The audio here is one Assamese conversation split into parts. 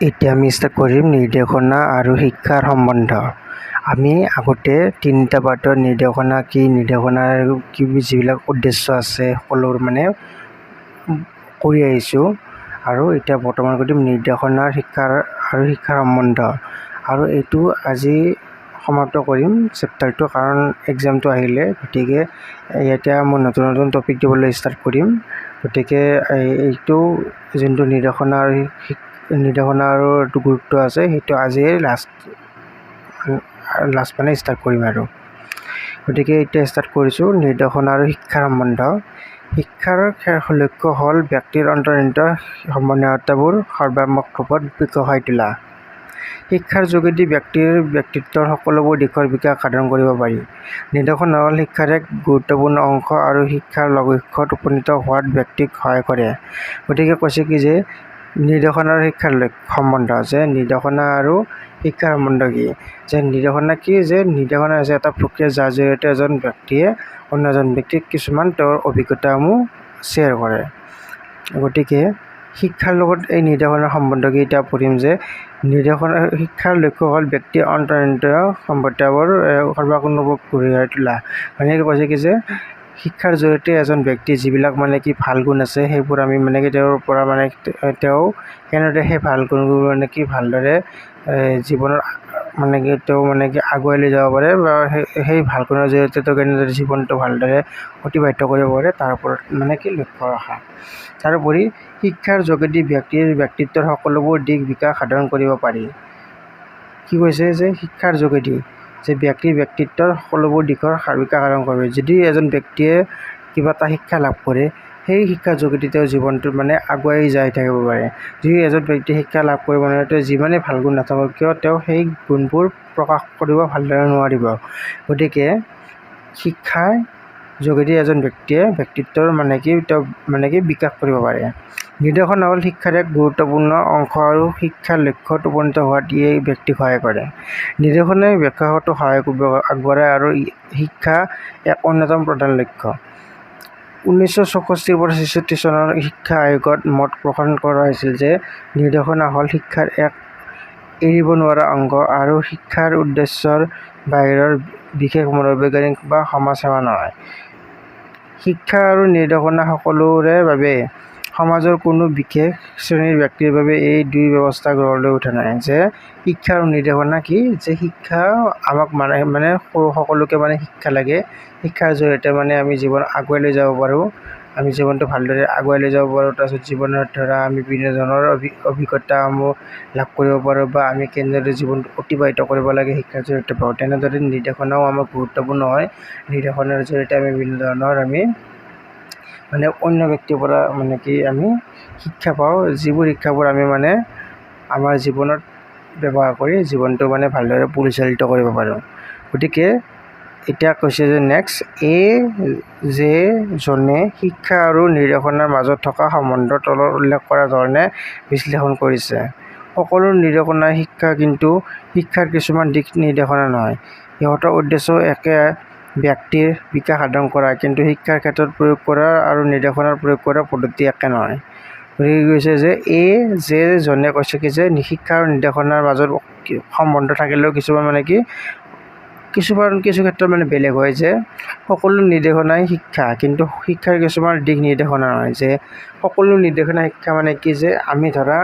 এতিয়া আমি ষ্টাৰ্ট কৰিম নিৰ্দেশনা আৰু শিক্ষাৰ সম্বন্ধ। আমি আগতে 3টা পাৰ্টত নিৰ্দেশনা কি, নিৰ্দেশনাৰ কি যিবিলাক উদ্দেশ্য আছে সকলোৰ কৰি আহিছোঁ। আৰু এতিয়া বৰ্তমান কৰিম নিৰ্দেশনাৰ শিক্ষাৰ সম্বন্ধ। আৰু এইটো আজি সমাপ্ত কৰিম চেপ্টাৰটো, কাৰণ এক্সামটো আহিলে। গতিকে এতিয়া মই নতুন টপিক দিবলৈ ষ্টাৰ্ট কৰিম। গতিকে এইটো যোনটো নিৰ্দেশনা আৰু এইটো গুৰুত্ব আছে, সেইটো আজিয়ে লাষ্ট ষ্টাৰ্ট কৰিম আৰু। গতিকে এতিয়া ষ্টাৰ্ট কৰিছোঁ নিৰ্দেশনা আৰু শিক্ষাৰ সম্বন্ধ। শিক্ষাৰ লক্ষ্য হ'ল ব্যক্তিৰ অন্তৰ্নিহিত সম্বন্ধীয়তাবোৰ সৰ্বাত্মক ৰূপত বিকশাই তোলা। শিক্ষাৰ যোগেদি ব্যক্তিৰ ব্যক্তিত্বৰ সকলোবোৰ দিশৰ বিকাশ সাধন কৰিব পাৰি। নিৰ্দেশনা হ'ল শিক্ষাৰ এক গুৰুত্বপূৰ্ণ অংশ আৰু শিক্ষাৰ লক্ষ্যত উপনীত হোৱাত ব্যক্তিক সহায় কৰে। গতিকে কৈছে কি যে নিৰ্দেশনা আৰু শিক্ষাৰ সম্বন্ধ, যে নিৰ্দেশনা আৰু শিক্ষাৰ সম্বন্ধ কি, যে নিৰ্দেশনা কি, যে নিৰ্দেশনা হৈছে এটা প্ৰক্ৰিয়া যাৰ জৰিয়তে এজন ব্যক্তিয়ে অন্য এজন ব্যক্তিক কিছুমান তেওঁৰ অভিজ্ঞতাসমূহ শ্বেয়াৰ কৰে। গতিকে শিক্ষাৰ লগত এই নিৰ্দেশনাৰ সম্বন্ধ কি এতিয়া পঢ়িম। যে শিক্ষাৰ লক্ষ্য হ'ল ব্যক্তিৰ অন্তৰ্নিহিত সম্পত্তিবোৰ সৰ্বাত্মক গঢ়ি তোলা। মানে কৈছে কি যে শিক্ষাৰ জৰিয়তে এজন ব্যক্তিৰ যিবিলাক ভাল গুণ আছে, সেইবোৰ আমি তেওঁৰ পৰা তেওঁ কেনেদৰে সেই ভাল গুণবোৰ ভালদৰে জীৱনত তেওঁ আগুৱাই লৈ যাব পাৰে, বা সেই ভাল গুণৰ জৰিয়তে তেওঁ কেনেদৰে জীৱনটো ভালদৰে অতিবাহিত কৰিব পাৰে, তাৰ ওপৰত লক্ষ্য ৰখা। তাৰোপৰি শিক্ষাৰ যোগেদি ব্যক্তিৰ ব্যক্তিত্বৰ সকলোবোৰ দিশ বিকাশ সাধন কৰিব পাৰি। কি কৈছে যে শিক্ষাৰ যোগেদি যে ব্যক্তিৰ ব্যক্তিত্বৰ সকলোবোৰ দিশৰ বিকাশ সাধন কৰিব। যদি এজন ব্যক্তিয়ে কিবা এটা শিক্ষা লাভ কৰে, সেই শিক্ষাৰ যোগেদি তেওঁ জীৱনটোত আগুৱাই যাই থাকিব পাৰে। যদি এজন ব্যক্তিয়ে শিক্ষা লাভ কৰিব তেওঁ যিমানেই ভাল গুণ নাথাকক কিয়, তেওঁ সেই গুণবোৰ প্ৰকাশ কৰিব ভালদৰে নোৱাৰিব। গতিকে শিক্ষাৰ যোগেদি এজন ব্যক্তিয়ে ব্যক্তিত্বৰ তেওঁ বিকাশ কৰিব পাৰে। নিৰ্দেশনা হ'ল শিক্ষাৰ এক গুৰুত্বপূৰ্ণ অংশ আৰু শিক্ষাৰ লক্ষ্যত উপনীত হোৱাত এই ব্যক্তিক সহায় কৰে। নিৰ্দেশনাই বিকাশতো সহায় আগবঢ়ায় আৰু শিক্ষা এক অন্যতম প্ৰধান লক্ষ্য। 1964 পৰা 66 চনৰ শিক্ষা আয়োগত মত পোষণ কৰা হৈছিল যে নিৰ্দেশনা হ'ল শিক্ষাৰ এক এৰিব নোৱাৰা অংগ আৰু শিক্ষাৰ উদ্দেশ্যৰ বাহিৰৰ বিশেষ মনোবৈজ্ঞানিক বা সমাজ সেৱা নহয়। শিক্ষা আৰু নিৰ্দেশনা সকলোৰে বাবে, সমাজৰ কোনো বিশেষ শ্ৰেণীৰ ব্যক্তিৰ বাবে এই দুই ব্যৱস্থা গঢ় লৈ উঠা নাই। যে শিক্ষা আৰু নিৰ্দেশনা কি, যে শিক্ষা আমাক সকলোকে শিক্ষা লাগে। শিক্ষাৰ জৰিয়তে আমি জীৱন আগুৱাই লৈ যাব পাৰোঁ, আমি জীৱনটো ভালদৰে আগুৱাই লৈ যাব পাৰোঁ। তাৰপিছত জীৱনত আমি বিভিন্ন ধৰণৰ অভিজ্ঞতাসমূহ লাভ কৰিব পাৰোঁ, বা আমি কেনেদৰে জীৱনটো অতিবাহিত কৰিব লাগে শিক্ষাৰ জৰিয়তে পাওঁ। তেনেদৰে নিৰ্দেশনাও আমাক গুৰুত্বপূৰ্ণ হয়। নিৰ্দেশনাৰ জৰিয়তে আমি বিভিন্ন ধৰণৰ অন্য ব্যক্তিৰ পৰা আমি শিক্ষা পাওঁ, যিবোৰ শিক্ষাবোৰ আমি আমাৰ জীৱনত ব্যৱহাৰ কৰি জীৱনটো ভালদৰে পৰিচালিত কৰিব পাৰোঁ। গতিকে এতিয়া কৈছে যে নেক্সট, যে জনে শিক্ষা আৰু নিৰ্দেশনাৰ মাজত থকা সম্বন্ধ তলত উল্লেখ কৰা ধৰণে বিশ্লেষণ কৰিছে। সকলো নিৰ্দেশনাই শিক্ষা, কিন্তু শিক্ষাৰ কিছুমান দিশ নিৰ্দেশনা নহয়। সিহঁতৰ উদ্দেশ্য একে, ব্যক্তিৰ বিকাশ সাধন কৰা, কিন্তু শিক্ষাৰ ক্ষেত্ৰত প্ৰয়োগ কৰা আৰু নিৰ্দেশনাৰ প্ৰয়োগ কৰা পদ্ধতি একে নহয়। গতিকে কৈছে যে যে জনে কৈছে কি যে শিক্ষা আৰু নিৰ্দেশনাৰ মাজত সম্বন্ধ থাকিলেও কিছুমান কিছু ক্ষেত্ৰত বেলেগ হয়। যে সকলো নিৰ্দেশনাই শিক্ষা, কিন্তু শিক্ষাৰ কিছুমান দিশ নিৰ্দেশনা নহয়। যে সকলো নিৰ্দেশনা শিক্ষা কি, যে আমি ধৰা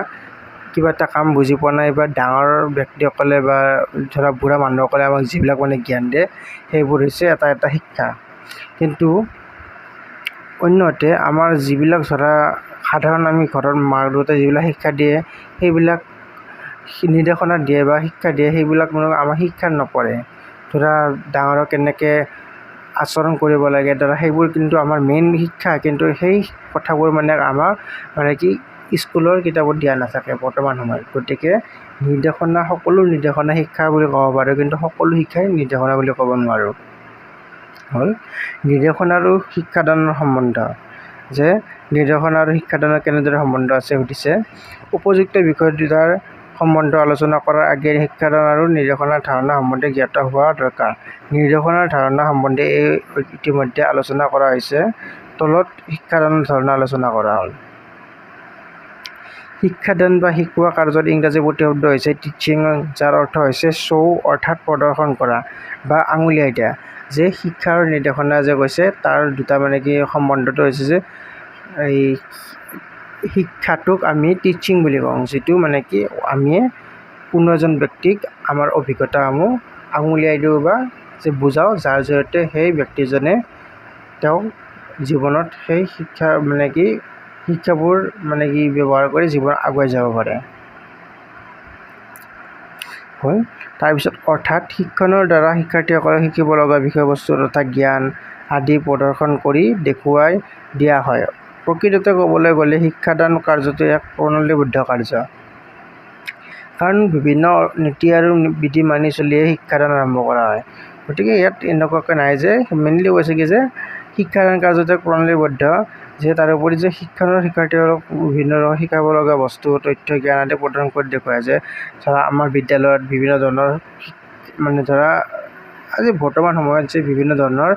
কিবা এটা কাম বুজি পোৱা নাই, বা ডাঙৰ ব্যক্তিসকলে বা বুঢ়া মানুহসকলে আমাক যিবিলাক জ্ঞান দিয়ে, সেইবোৰ হৈছে এটা শিক্ষা। কিন্তু অন্যহাতে আমাৰ যিবিলাক সাধাৰণ আমি ঘৰত মা দেউতাই যিবিলাক শিক্ষা দিয়ে, সেইবিলাক নিৰ্দেশনা দিয়ে বা শিক্ষা দিয়ে, সেইবিলাক আমাৰ শিক্ষাত নপৰে। ডাঙৰক কেনেকৈ আচৰণ কৰিব লাগে, সেইবোৰ কিন্তু আমাৰ মেইন শিক্ষা, কিন্তু সেই কথাবোৰ আমাৰ স্কুলৰ কিতাপত দিয়া নাথাকে বৰ্তমান সময়ত। গতিকে সকলো নিৰ্দেশনা শিক্ষা বুলি ক'ব পাৰোঁ, কিন্তু সকলো শিক্ষাই নিৰ্দেশনা বুলি ক'ব নোৱাৰোঁ। হ'ল নিৰ্দেশনা আৰু শিক্ষাদানৰ সম্বন্ধ। যে নিৰ্দেশনা আৰু শিক্ষাদানৰ কেনেদৰে সম্বন্ধ আছে সুধিছে। উপযুক্ত বিষয় দুটাৰ সম্বন্ধ আলোচনা কৰাৰ আগেয়ে শিক্ষাদান আৰু নিৰ্দেশনাৰ ধাৰণা সম্বন্ধে জ্ঞাত হোৱা দৰকাৰ। নিৰ্দেশনাৰ ধাৰণা সম্বন্ধে ইতিমধ্যে আলোচনা কৰা হৈছে। তলত শিক্ষাদানৰ ধাৰণা আলোচনা কৰা হ'ল। শিক্ষাদান বা শিকোৱা কাৰ্যত ইংৰাজী প্ৰতিশব্দ হৈছে টিচিং, যাৰ অৰ্থ হৈছে শ্ব' অৰ্থাৎ প্ৰদৰ্শন কৰা বা আঙুলিয়াই দিয়া। যে শিক্ষা আৰু নিৰ্দেশনা যে কৈছে তাৰ দুটা মানে কি সম্বন্ধটো হৈছে যে এই শিক্ষাটোক আমি টিচিং বুলি কওঁ, যিটো মানে কি আমি কোনো এজন ব্যক্তিক আমাৰ অভিজ্ঞতাসমূহ আঙুলিয়াই দিওঁ বা যে বুজাওঁ, যাৰ জৰিয়তে সেই ব্যক্তিজনে তেওঁ জীৱনত সেই শিক্ষাবোৰ মানে কি ব্যৱহাৰ কৰি জীৱনত আগুৱাই যাব পাৰে। হয়, তাৰপিছত অৰ্থাৎ শিক্ষণৰ দ্বাৰা শিক্ষাৰ্থীসকলে শিকিব লগা বিষয়বস্তু তথা জ্ঞান আদি প্ৰদৰ্শন কৰি দেখুৱাই দিয়া হয়। প্ৰকৃততে ক'বলৈ গ'লে শিক্ষাদান কাৰ্যটো এক প্ৰণালীবদ্ধ কাৰ্য, কাৰণ বিভিন্ন নীতি আৰু বিধি মানি চলিয়ে শিক্ষাদান আৰম্ভ কৰা হয়। গতিকে ইয়াত এনেকুৱাকৈ নাই যে মেইনলি কৈছে কি যে শিক্ষাদান কাৰ্যটো প্ৰণালীবদ্ধ, যে তাৰোপৰি যে শিক্ষাৰ্থীসকলক বিভিন্ন শিকাব লগা বস্তু তথ্য জ্ঞান আদি প্ৰদান কৰি দেখুৱায়। যে ধৰা আমাৰ বিদ্যালয়ত বিভিন্ন ধৰণৰ মানে ধৰা আজি বৰ্তমান সময়ত যে বিভিন্ন ধৰণৰ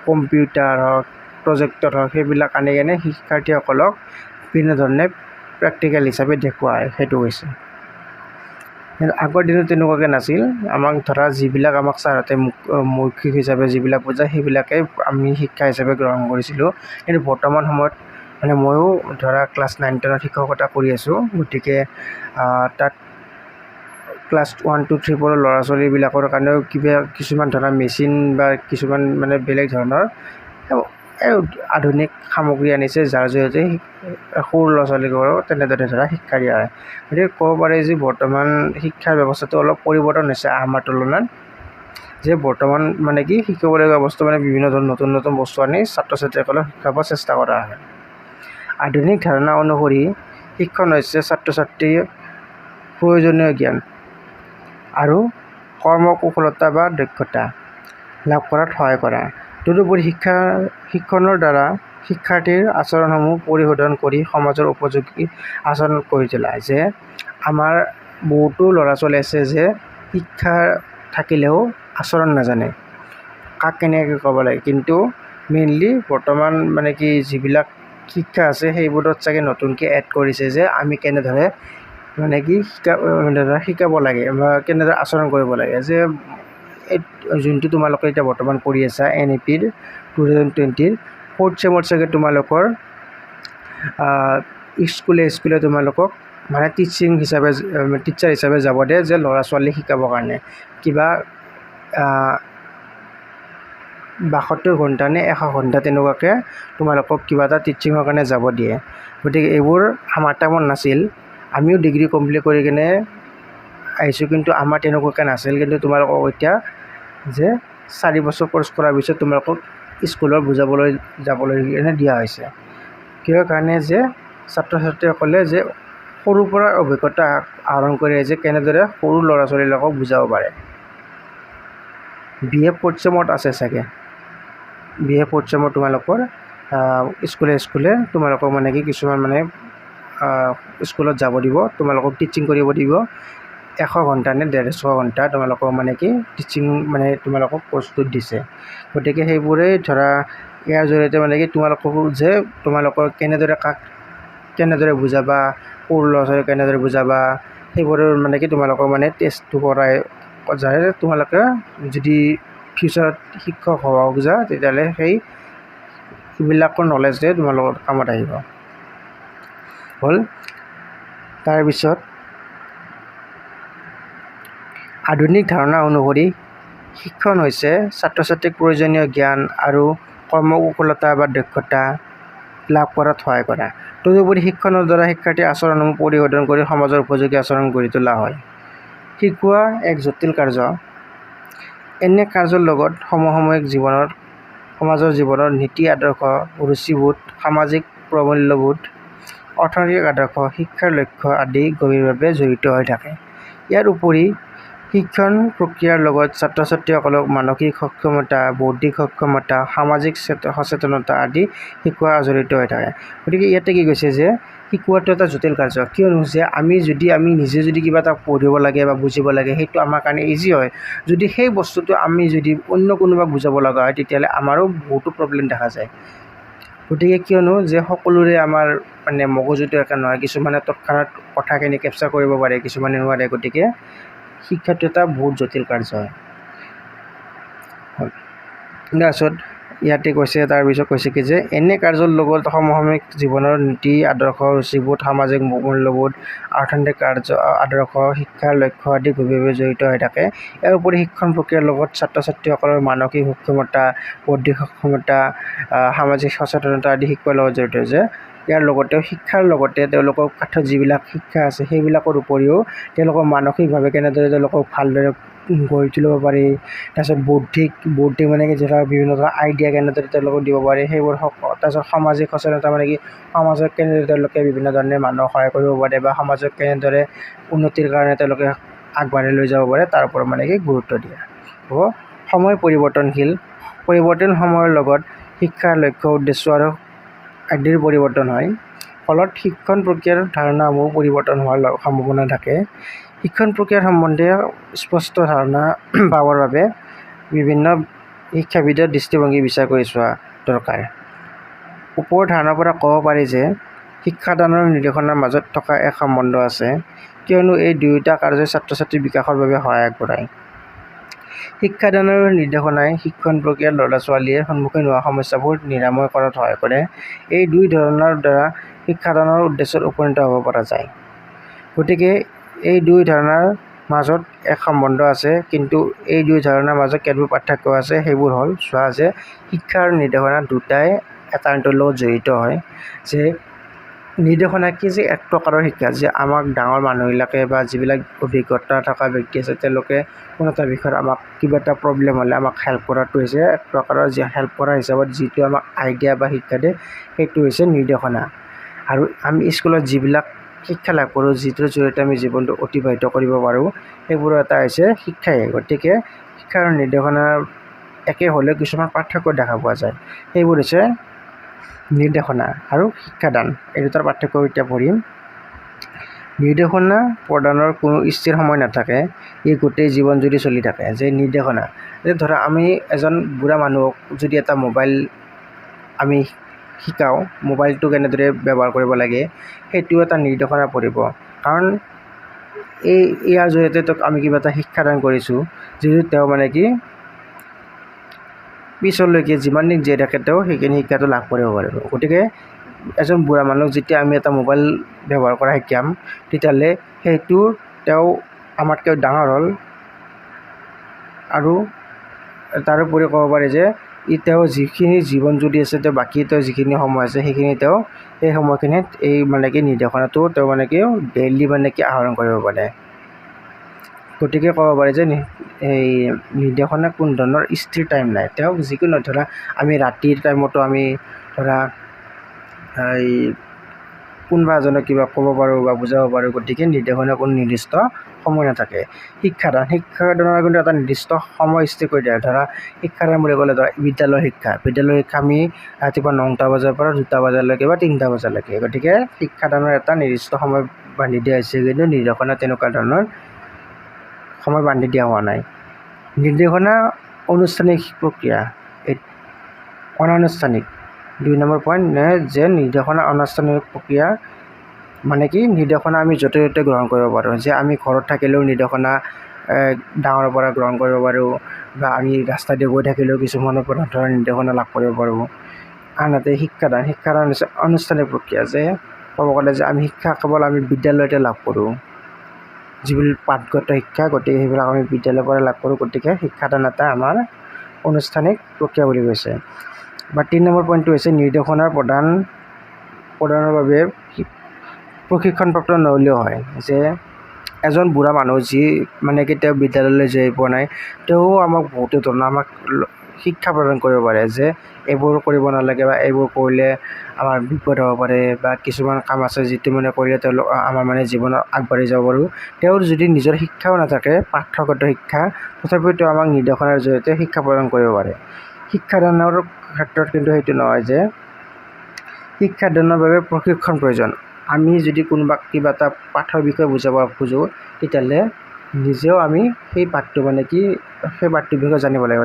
কম্পিউটাৰ হওক, প্ৰজেক্টৰ হওক, সেইবিলাক আনি কেনে শিক্ষাৰ্থীসকলক বিভিন্ন ধৰণে প্ৰেক্টিকেল হিচাপে দেখুৱায়, সেইটো হৈছে। কিন্তু আগৰ দিনত তেনেকুৱাকৈ নাছিল। আমাক ধৰা যিবিলাক আমাক ছাৰহঁতে মৌখিক হিচাপে যিবিলাক বুজায় সেইবিলাকে আমি শিক্ষা হিচাপে গ্ৰহণ কৰিছিলোঁ। কিন্তু বৰ্তমান সময়ত মানে ময়ো ধৰা ক্লাছ 9-10ত শিক্ষকতা কৰি আছোঁ। গতিকে তাত ক্লাছ 1, 2, 3, 4 ল'ৰা ছোৱালীবিলাকৰ কাৰণেও কিছুমান ধৰা মেচিন বা কিছুমান মানে বেলেগ ধৰণৰ আধুনিক সামগ্ৰী আনিছে, যাৰ জৰিয়তে সৰু ল'ৰা ছোৱালীবোৰক তেনেদৰে ধৰা শিক্ষা দিয়া হয়। গতিকে ক'ব পাৰে যে বৰ্তমান শিক্ষাৰ ব্যৱস্থাটো অলপ পৰিৱৰ্তন হৈছে আমাৰ তুলনাত। যে বৰ্তমান মানে কি শিকিবলগীয়া বস্তু মানে বিভিন্ন ধৰণৰ নতুন নতুন বস্তু আনি ছাত্ৰ ছাত্ৰীসকলক শিকাব চেষ্টা কৰা হয়। আধুনিক ধাৰণা অনুসৰি শিক্ষণ হৈছে ছাত্ৰ ছাত্ৰীৰ প্ৰয়োজনীয় জ্ঞান আৰু কৰ্মকুশলতা বা দক্ষতা লাভ কৰাত সহায় কৰা। তদুপৰি শিক্ষণৰ দ্বাৰা শিক্ষাৰ্থীৰ আচৰণসমূহ পৰিশোধন কৰি সমাজৰ উপযোগী আচৰণ কৰি তোলা। যে আমাৰ বহুতো ল'ৰা ছোৱালী আছে যে শিক্ষা থাকিলেও আচৰণ নাজানে, কাক কেনেকৈ ক'ব লাগে। কিন্তু মেইনলি বৰ্তমান মানে কি যিবিলাক শিক্ষা আছে সেইবোৰত চাগে নতুনকৈ এড কৰিছে যে আমি কেনেদৰে মানে কি শিকাব লাগে বা কেনেদৰে আচৰণ কৰিব লাগে। যে যোনটো তোমালোকে এতিয়া বৰ্তমান কৰি আছা NEP-ৰ 2020-ৰ 4th চেমত চাগে তোমালোকৰ স্কুলে তোমালোকক মানে টিচাৰ হিচাপে যাব দিয়ে, যে ল'ৰা ছোৱালী শিকাবৰ কাৰণে কিবা 72 ঘণ্টা নে 100 ঘণ্টা তেনেকুৱাকৈ তোমালোকক কিবা এটা টিচিঙৰ কাৰণে যাব দিয়ে। গতিকে এইবোৰ আমাৰ টাইমত নাছিল। আমিও ডিগ্ৰী কমপ্লিট কৰি কিনে আহিছোঁ, কিন্তু আমাৰ তেনেকুৱাকৈ নাছিল। কিন্তু তোমালোকক এতিয়া যে 4 বছৰ কোৰ্চ কৰাৰ পিছত তোমালোকক স্কুলত বুজাবলৈ যাবলৈ কিনে দিয়া হৈছে। কিহৰ কাৰণে? যে ছাত্ৰ ছাত্ৰীসকলে যে সৰুৰ পৰা অভিজ্ঞতা আহৰণ কৰি যে কেনেদৰে সৰু ল'ৰা ছোৱালীবিলাকক বুজাব পাৰে। BA 4th চেমত আছে চাগে, BA 4th চেমত তোমালোকৰ স্কুলে তোমালোকক মানে কি কিছুমান মানে স্কুলত যাব দিব, তোমালোকক টিচিং কৰিব দিব। 100 ঘণ্টা নে 150 ঘণ্টা তোমালোকক মানে কি টিচিং মানে তোমালোকক প্ৰস্তুত দিছে। গতিকে সেইবোৰেই ধৰা ইয়াৰ জৰিয়তে মানে কি তোমালোকক কেনেদৰে বুজাবা, সৰু ল'ৰা ছোৱালীক কেনেদৰে বুজাবা, সেইবোৰৰ মানে কি তোমালোকক মানে টেষ্টটো কৰাই, যাতে তোমালোকে যদি ফিউচাৰত শিক্ষক হ'ব খোজা তেতিয়াহ'লে সেইবিলাকৰ নলেজে তোমালোকৰ কামত আহিব। হ'ল। তাৰপিছত আধুনিক ধাৰণা অনুসৰি শিক্ষণ হৈছে ছাত্ৰ ছাত্ৰীক প্ৰয়োজনীয় জ্ঞান আৰু কৰ্মকুশলতা বা দক্ষতা লাভ কৰাত সহায় কৰা। তদুপৰি শিক্ষণৰ দ্বাৰা শিক্ষাৰ্থীৰ আচৰণসমূহ পৰিশোধন কৰি সমাজৰ উপযোগী আচৰণ গঢ়ি তোলা হয়। শিকোৱা এক জটিল কাৰ্য। এনে কাৰ্যৰ লগত সমসাময়িক সমাজৰ জীৱনৰ নীতি আদৰ্শ, ৰুচিবোধ, সামাজিক প্ৰমূল্যবোধ, অৰ্থনৈতিক আদৰ্শ, শিক্ষাৰ লক্ষ্য আদি গভীৰভাৱে জড়িত হৈ থাকে। ইয়াৰ উপৰি শিক্ষণ প্ৰক্ৰিয়াৰ লগত ছাত্ৰ ছাত্ৰীসকলক মানসিক সক্ষমতা, বৌদ্ধিক সক্ষমতা, সামাজিক সচেতনতা আদি শিকোৱা জড়িত হৈ থাকে। গতিকে ইয়াতে কি কৈছে যে শিকোৱাটো এটা জটিল কাৰ্য। কিয়নো যে আমি নিজে যদি কিবা এটা পঢ়িব লাগে বা বুজিব লাগে, সেইটো আমাৰ কাৰণে ইজি হয়। যদি সেই বস্তুটো আমি যদি অন্য কোনোবাক বুজাব লগা হয়, তেতিয়াহ'লে আমাৰো বহুতো প্ৰব্লেম দেখা যায়। গতিকে কিয়নো যে সকলোৰে আমাৰ মানে মগজুটো একে নহয়, কিছুমানে তৎক্ষণাত কথাখিনি কেপচাৰ কৰিব পাৰে, কিছুমানে নোৱাৰে। গতিকে শিক্ষাটো এটা বহুত জটিল কাৰ্য হয়। তাৰপিছত ইয়াতে কৈছে, তাৰপিছত কৈছে কি যে এনে কাৰ্যৰ লগত সমসাময়িক জীৱনৰ নীতি আদৰ্শ, ৰুচিবোধ, সামাজিক মূল্যবোধ, অৰ্থনৈতিক কাৰ্য আদৰ্শ, শিক্ষাৰ লক্ষ্য আদি গভীৰভাৱে জড়িত হৈ থাকে। ইয়াৰ উপৰি শিক্ষণ প্ৰক্ৰিয়াৰ লগত ছাত্ৰ ছাত্ৰীসকলৰ মানসিক সক্ষমতা, বৌদ্ধিক সক্ষমতা, সামাজিক সচেতনতা আদি শিক্ষাৰ লগত জড়িত হৈছে। ইয়াৰ লগতে শিক্ষাৰ লগতে তেওঁলোকৰ পাঠ্য যিবিলাক শিক্ষা আছে সেইবিলাকৰ উপৰিও তেওঁলোকৰ মানসিকভাৱে কেনেদৰে তেওঁলোকক ভালদৰে গঢ়ি তুলিব পাৰি, তাৰপিছত বৌদ্ধিক মানে কি ধৰা বিভিন্ন ধৰণৰ আইডিয়া কেনেদৰে তেওঁলোকক দিব পাৰি সেইবোৰ। তাৰপিছত সামাজিক সচেতনতা মানে কি সমাজক কেনেদৰে তেওঁলোকে বিভিন্ন ধৰণে মানুহক সহায় কৰিব পাৰে বা সমাজক কেনেদৰে উন্নতিৰ কাৰণে তেওঁলোকে আগবাঢ়ি লৈ যাব পাৰে তাৰ ওপৰত মানে কি গুৰুত্ব দিয়া হ'ব। সময় পৰিৱৰ্তনশীল, পৰিৱৰ্তন সময়ৰ লগত শিক্ষাৰ লক্ষ্য, উদ্দেশ্য আৰু আদিৰ পৰিৱৰ্তন হয়। ফলত শিক্ষণ প্ৰক্ৰিয়াৰ ধাৰণাসমূহ পৰিৱৰ্তন হোৱাৰ সম্ভাৱনা থাকে। শিক্ষণ প্ৰক্ৰিয়াৰ সম্বন্ধে স্পষ্ট ধাৰণা পাবৰ বাবে বিভিন্ন শিক্ষাবিদৰ দৃষ্টিভংগী বিচাৰ কৰি চোৱা দৰকাৰ। ওপৰৰ ধাৰণাৰ পৰা ক'ব পাৰি যে শিক্ষাদান আৰু নিৰ্দেশনাৰ মাজত থকা এক সম্বন্ধ আছে, কিয়নো এই দুয়োটা কাৰ্যই ছাত্ৰ ছাত্ৰীৰ বিকাশৰ বাবে সহায় আগবঢ়ায়। শিক্ষাদান আৰু নিৰ্দেশনাই শিক্ষণ প্ৰক্ৰিয়াৰ ল'ৰা ছোৱালীয়ে সন্মুখীন হোৱা সমস্যাবোৰ নিৰাময় কৰাত সহায় কৰে। এই দুই ধৰণৰ দ্বাৰা শিক্ষাদানৰ উদ্দেশ্যত উপনীত হ'ব পৰা যায়। গতিকে এই দুই ধাৰণাৰ মাজত এক সম্বন্ধ আছে, কিন্তু এই দুই ধাৰণাৰ মাজত কেতবোৰ পাৰ্থক্য আছে। সেইবোৰ হ'ল চোৱা যে শিক্ষা আৰু নিৰ্দেশনা দুটাই এটা আনটোৰ লগত জড়িত হয়। যে নিৰ্দেশনা কি যে এক প্ৰকাৰৰ শিক্ষা, যে আমাক ডাঙৰ মানুহবিলাকে বা যিবিলাক অভিজ্ঞতা থকা ব্যক্তি আছে তেওঁলোকে কোনো এটা বিষয়ত আমাক কিবা এটা প্ৰব্লেম হ'লে আমাক হেল্প কৰাটো হৈছে এক প্ৰকাৰৰ যি হেল্প কৰা হিচাপত যিটো আমাক আইডিয়া বা শিক্ষা দিয়ে সেইটো হৈছে নিৰ্দেশনা। আৰু আমি স্কুলত যিবিলাক শিক্ষা লাভ কৰোঁ, যিটোৰ জৰিয়তে আমি জীৱনটো অতিবাহিত কৰিব পাৰোঁ, সেইবোৰৰ এটা হৈছে শিক্ষাই। গতিকে শিক্ষা আৰু নিৰ্দেশনা একে হ'লেও কিছুমান পাৰ্থক্য দেখা পোৱা যায়। সেইবোৰ হৈছে নিৰ্দেশনা আৰু শিক্ষাদান, এই দুটাৰ পাৰ্থক্য এতিয়া পঢ়িম। নিৰ্দেশনা প্ৰদানৰ কোনো স্থিৰ সময় নাথাকে, ই গোটেই জীৱন জুৰি চলি থাকে। যে নিৰ্দেশনা, যে ধৰা আমি এজন বুঢ়া মানুহক যদি এটা মোবাইল আমি শিকাওঁ, মোবাইলটো কেনেদৰে ব্যৱহাৰ কৰিব লাগে সেইটো এটা নিৰ্দেশনা পৰিব। কাৰণ ইয়াৰ জৰিয়তে তেওঁক আমি কিবা এটা শিক্ষাদান কৰিছোঁ, যিটো তেওঁ মানে কি পিছলৈকে যিমান দিন জীয়াই থাকে তেওঁ সেইখিনি শিক্ষাটো লাভ কৰিব পাৰিব। গতিকে এজন বুঢ়া মানুহক যেতিয়া আমি এটা মোবাইল ব্যৱহাৰ কৰা শিকাম, তেতিয়াহ'লে সেইটো তেওঁ আমাতকৈ ডাঙৰ হ'ল। আৰু তাৰোপৰি ক'ব পাৰি যে তেওঁ যিখিনি জীৱন জুৰি আছে, তেওঁ বাকী তেওঁ যিখিনি সময় আছে সেইখিনি তেওঁ সেই সময়খিনিত এই মানে কি নিৰ্দেশনাটো তেওঁ মানে কি ডেইলি মানে কি আহৰণ কৰিব পাৰে। গতিকে ক'ব পাৰি যে এই নিৰ্দেশনা কোনো ধৰণৰ স্থিৰ টাইম নাই। তেওঁক যিকোনো ধৰা আমি ৰাতিৰ টাইমতো আমি ধৰা এই কোনোবা এজনক কিবা ক'ব পাৰোঁ বা বুজাব পাৰোঁ। গতিকে নিৰ্দেশনাৰ কোনো নিৰ্দিষ্ট সময় নাথাকে। শিক্ষাদানৰ কিন্তু এটা নিৰ্দিষ্ট সময় স্থিৰ কৰি দিয়ে। ধৰা শিক্ষাদান বুলি ক'লে ধৰা বিদ্যালয়ৰ শিক্ষা আমি ৰাতিপুৱা 9টা বজাৰ পৰা 2টা বজালৈকে বা 3টা বজালৈকে। গতিকে শিক্ষাদানৰ এটা নিৰ্দিষ্ট সময় বান্ধি দিয়া হৈছে, কিন্তু নিৰ্দেশনা তেনেকুৱা ধৰণৰ সময় বান্ধি দিয়া হোৱা নাই। নিৰ্দেশনা অনুষ্ঠানিক প্ৰক্ৰিয়া, অনানুষ্ঠানিক 2 নম্বৰ পইণ্ট যে নিৰ্দেশনা অনানুষ্ঠানিক প্ৰক্ৰিয়া মানে কি নিৰ্দেশনা আমি য'তে ত'তে গ্ৰহণ কৰিব পাৰোঁ। যে আমি ঘৰত থাকিলেও নিৰ্দেশনা ডাঙৰৰ পৰা গ্ৰহণ কৰিব পাৰোঁ, বা আমি ৰাস্তা দি গৈ থাকিলেও কিছুমানৰ পৰা ধৰা নিৰ্দেশনা লাভ কৰিব পাৰোঁ। আনহাতে শিক্ষাদান হৈছে আনুষ্ঠানিক প্ৰক্ৰিয়া, যে ক'ব গ'লে যে আমি শিক্ষা কেৱল আমি বিদ্যালয়তে লাভ কৰোঁ, যিবিলাক পাঠগত শিক্ষা, গতিকে সেইবিলাক আমি বিদ্যালয়ৰ পৰা লাভ কৰোঁ। গতিকে শিক্ষাদান এটা আমাৰ আনুষ্ঠানিক প্ৰক্ৰিয়া বুলি কৈছে। বা 3 নম্বৰ পইণ্টটো হৈছে নিৰ্দেশনাৰ প্ৰদানৰ বাবে প্ৰশিক্ষণপ্ৰাপ্ত নহ'লেও হয়। যে এজন বুঢ়া মানুহ যি মানে কি তেওঁ বিদ্যালয়লৈ যাই পোৱা নাই, তেওঁ আমাক বহুতো ধৰণৰ আমাক শিক্ষা প্ৰদান কৰিব পাৰে, যে এইবোৰ কৰিব নালাগে বা এইবোৰ কৰিলে আমাৰ বিপদ হ'ব পাৰে, বা কিছুমান কাম আছে যিটো মানে কৰিলে তেওঁলোক আমাৰ মানে জীৱনত আগবাঢ়ি যাব পাৰোঁ। তেওঁৰ যদি নিজৰ শিক্ষাও নাথাকে, পাঠ্যগত শিক্ষা, তথাপিও তেওঁ আমাক নিৰ্দেশনাৰ জৰিয়তে শিক্ষা প্ৰদান কৰিব পাৰে। শিক্ষাদানৰ ক্ষেত্ৰত কিন্তু সেইটো নহয়, যে শিক্ষাদানৰ বাবে প্ৰশিক্ষণ প্ৰয়োজন। আমি যদি কোনোবাক কিবা এটা পাঠৰ বিষয়ে বুজাব খোজোঁ, তেতিয়াহ'লে নিজেও আমি সেই পাঠটো মানে কি সেই পাঠটোৰ বিষয়ে জানিব লাগিব।